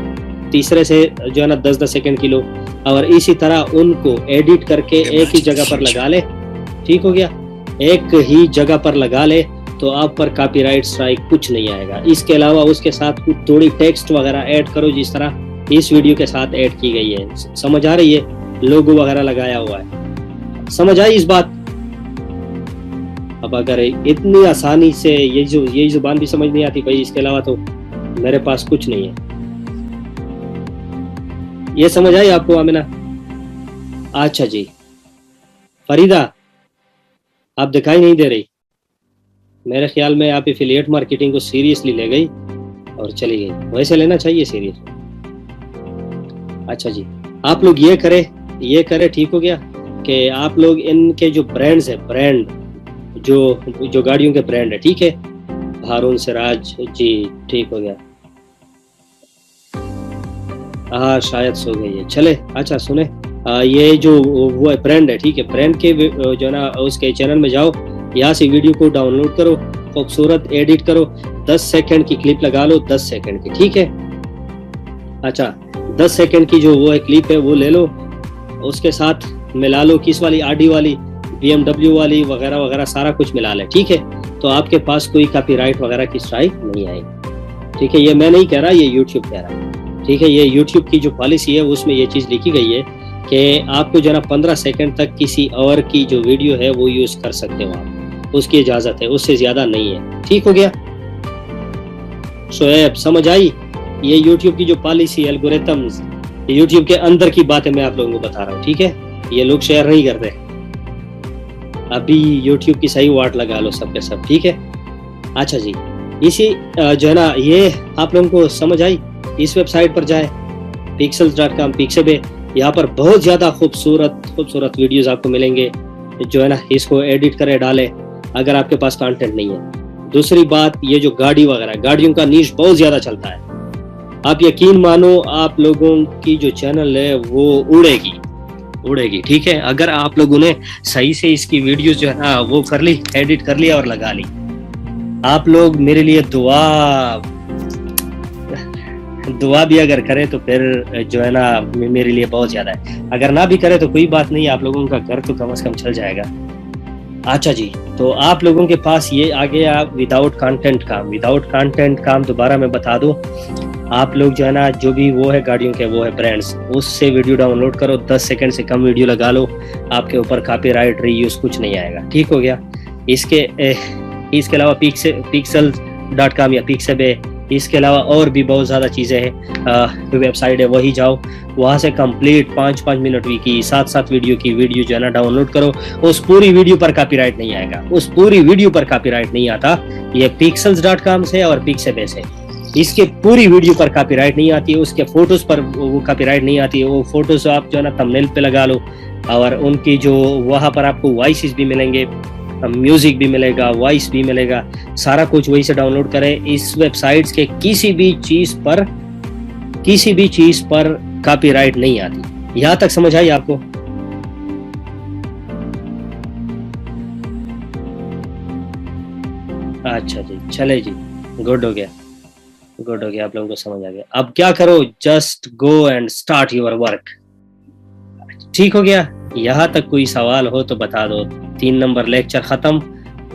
S1: तीसरे से जो है ना 10-10 सेकंड की लो, और इसी तरह उनको एडिट करके एक ही जगह पर लगा ले। ठीक हो गया, एक ही जगह पर लगा ले तो आप पर कॉपीराइट स्ट्राइक कुछ नहीं आएगा। इसके अलावा उसके साथ कुछ थोड़ी टेक्स्ट वगैरह ऐड करो, जिस तरह इस वीडियो के साथ ऐड की गई है। समझ आ रही है? लोगो वगैरह लगाया हुआ है, समझ आई इस बात? अब अगर इतनी आसानी से ये जुबान भी समझ नहीं आती भाई, इसके अलावा तो मेरे पास कुछ नहीं है। ये समझ आई आपको आमिना? अच्छा जी, फरीदा आप दिखाई नहीं दे रही। मेरे ख्याल में आप एफिलिएट मार्केटिंग को सीरियसली ले गई और चली गई। वैसे लेना चाहिए सीरियस। अच्छा जी, आप लोग ये करें, ठीक हो गया, कि आप लोग इनके जो ब्रांड्स है, ब्रांड जो गाड़ियों के ब्रांड है, ठीक है, हारून सिराज जी, ठीक हो गया। हाँ शायद सो गई है, चले। अच्छा सुने, ये जो वो है ब्रांड है, ठीक है, ब्रांड के जो ना उसके चैनल में जाओ, यहाँ से वीडियो को डाउनलोड करो, खूबसूरत एडिट करो, 10 सेकंड की क्लिप लगा लो, 10 सेकंड की, ठीक है। अच्छा 10 सेकंड की जो वो है क्लिप है वो ले लो, उसके साथ मिला लो, किस वाली, आडी वाली, BMW वाली वगैरह वगैरह सारा कुछ मिला ले, ठीक है। तो आपके पास कोई कॉपीराइट वगैरह की स्ट्राइक नहीं आएगी, ठीक है। ये मैं नहीं कह रहा, ये यूट्यूब कह रहा है, ठीक है। ये यूट्यूब की जो पॉलिसी है उसमें ये चीज़ लिखी गई है कि आपको जो है ना 15 सेकंड तक किसी और की जो वीडियो है वो यूज़ कर सकते हो आप, उसकी इजाज़त है, उससे ज़्यादा नहीं है। ठीक हो गया शोएब, समझ आई? ये यूट्यूब की जो पॉलिसी, एल्गोरिथम्स, यूट्यूब के अंदर की बातें मैं आप लोगों को बता रहा हूँ, ठीक है। ये लोग शेयर नहीं करते। अभी यूट्यूब की सही वाट लगा लो सब के सब, ठीक है। अच्छा जी, इसी जो है ना ये आप लोगों को समझ आई? इस वेबसाइट पर जाए, pixels.com, पिक्सेबे, यहाँ पर बहुत ज़्यादा खूबसूरत वीडियोस आपको मिलेंगे, जो है ना इसको एडिट करे डाले अगर आपके पास कंटेंट नहीं है। दूसरी बात, ये जो गाड़ी वगैरह, गाड़ियों का नीश बहुत ज़्यादा चलता है। आप यकीन मानो, आप लोगों की जो चैनल है वो उड़ेगी, ठीक है, अगर आप लोगों ने सही से इसकी वीडियोस जो है ना वो कर ली, एडिट कर लिया और लगा ली। आप लोग मेरे लिए दुआ भी अगर करें तो फिर जो है ना मेरे लिए बहुत ज्यादा है। अगर ना भी करे तो कोई बात नहीं, आप लोगों का घर तो कम से कम चल जाएगा। अच्छा जी, तो आप लोगों के पास ये आ गया विदाउट कंटेंट काम। दोबारा मैं बता दूं, आप लोग जो है ना जो भी वो है गाड़ियों के वो है ब्रांड्स, उससे वीडियो डाउनलोड करो, 10 सेकंड से कम वीडियो लगा लो, आपके ऊपर कॉपीराइट रीयूज कुछ नहीं आएगा। ठीक हो गया। इसके अलावा pixels.com या पिक्सेबे, इसके अलावा और भी बहुत ज़्यादा चीज़ें हैं, वेबसाइट है, वही जाओ, वहाँ से कंप्लीट 5-5 मिनट की 7-7 वीडियो की वीडियो जो है ना डाउनलोड करो। उस पूरी वीडियो पर कॉपीराइट नहीं आएगा, उस पूरी वीडियो पर कॉपीराइट नहीं आता। ये pixels.com से और पिक्सेबे से, इसके पूरी वीडियो पर कॉपीराइट नहीं आती है, उसके फोटोज पर वो कॉपीराइट नहीं आती है। वो फोटोज आप जो है ना थंबनेल पे लगा लो, और उनकी जो वहाँ पर आपको वॉइसेस भी मिलेंगे, म्यूजिक भी मिलेगा, वॉइस भी मिलेगा, सारा कुछ वहीं से डाउनलोड करें। इस वेबसाइट्स के किसी भी चीज पर कॉपीराइट नहीं आती। यहाँ तक समझ आई आपको? अच्छा जी, चले जी, गुड हो गया, आप लोगों को समझ आ गया। अब क्या करो, just go and start your work. ठीक हो गया? यहाँ तक कोई सवाल हो तो बता दो। 3 नंबर लेक्चर खत्म।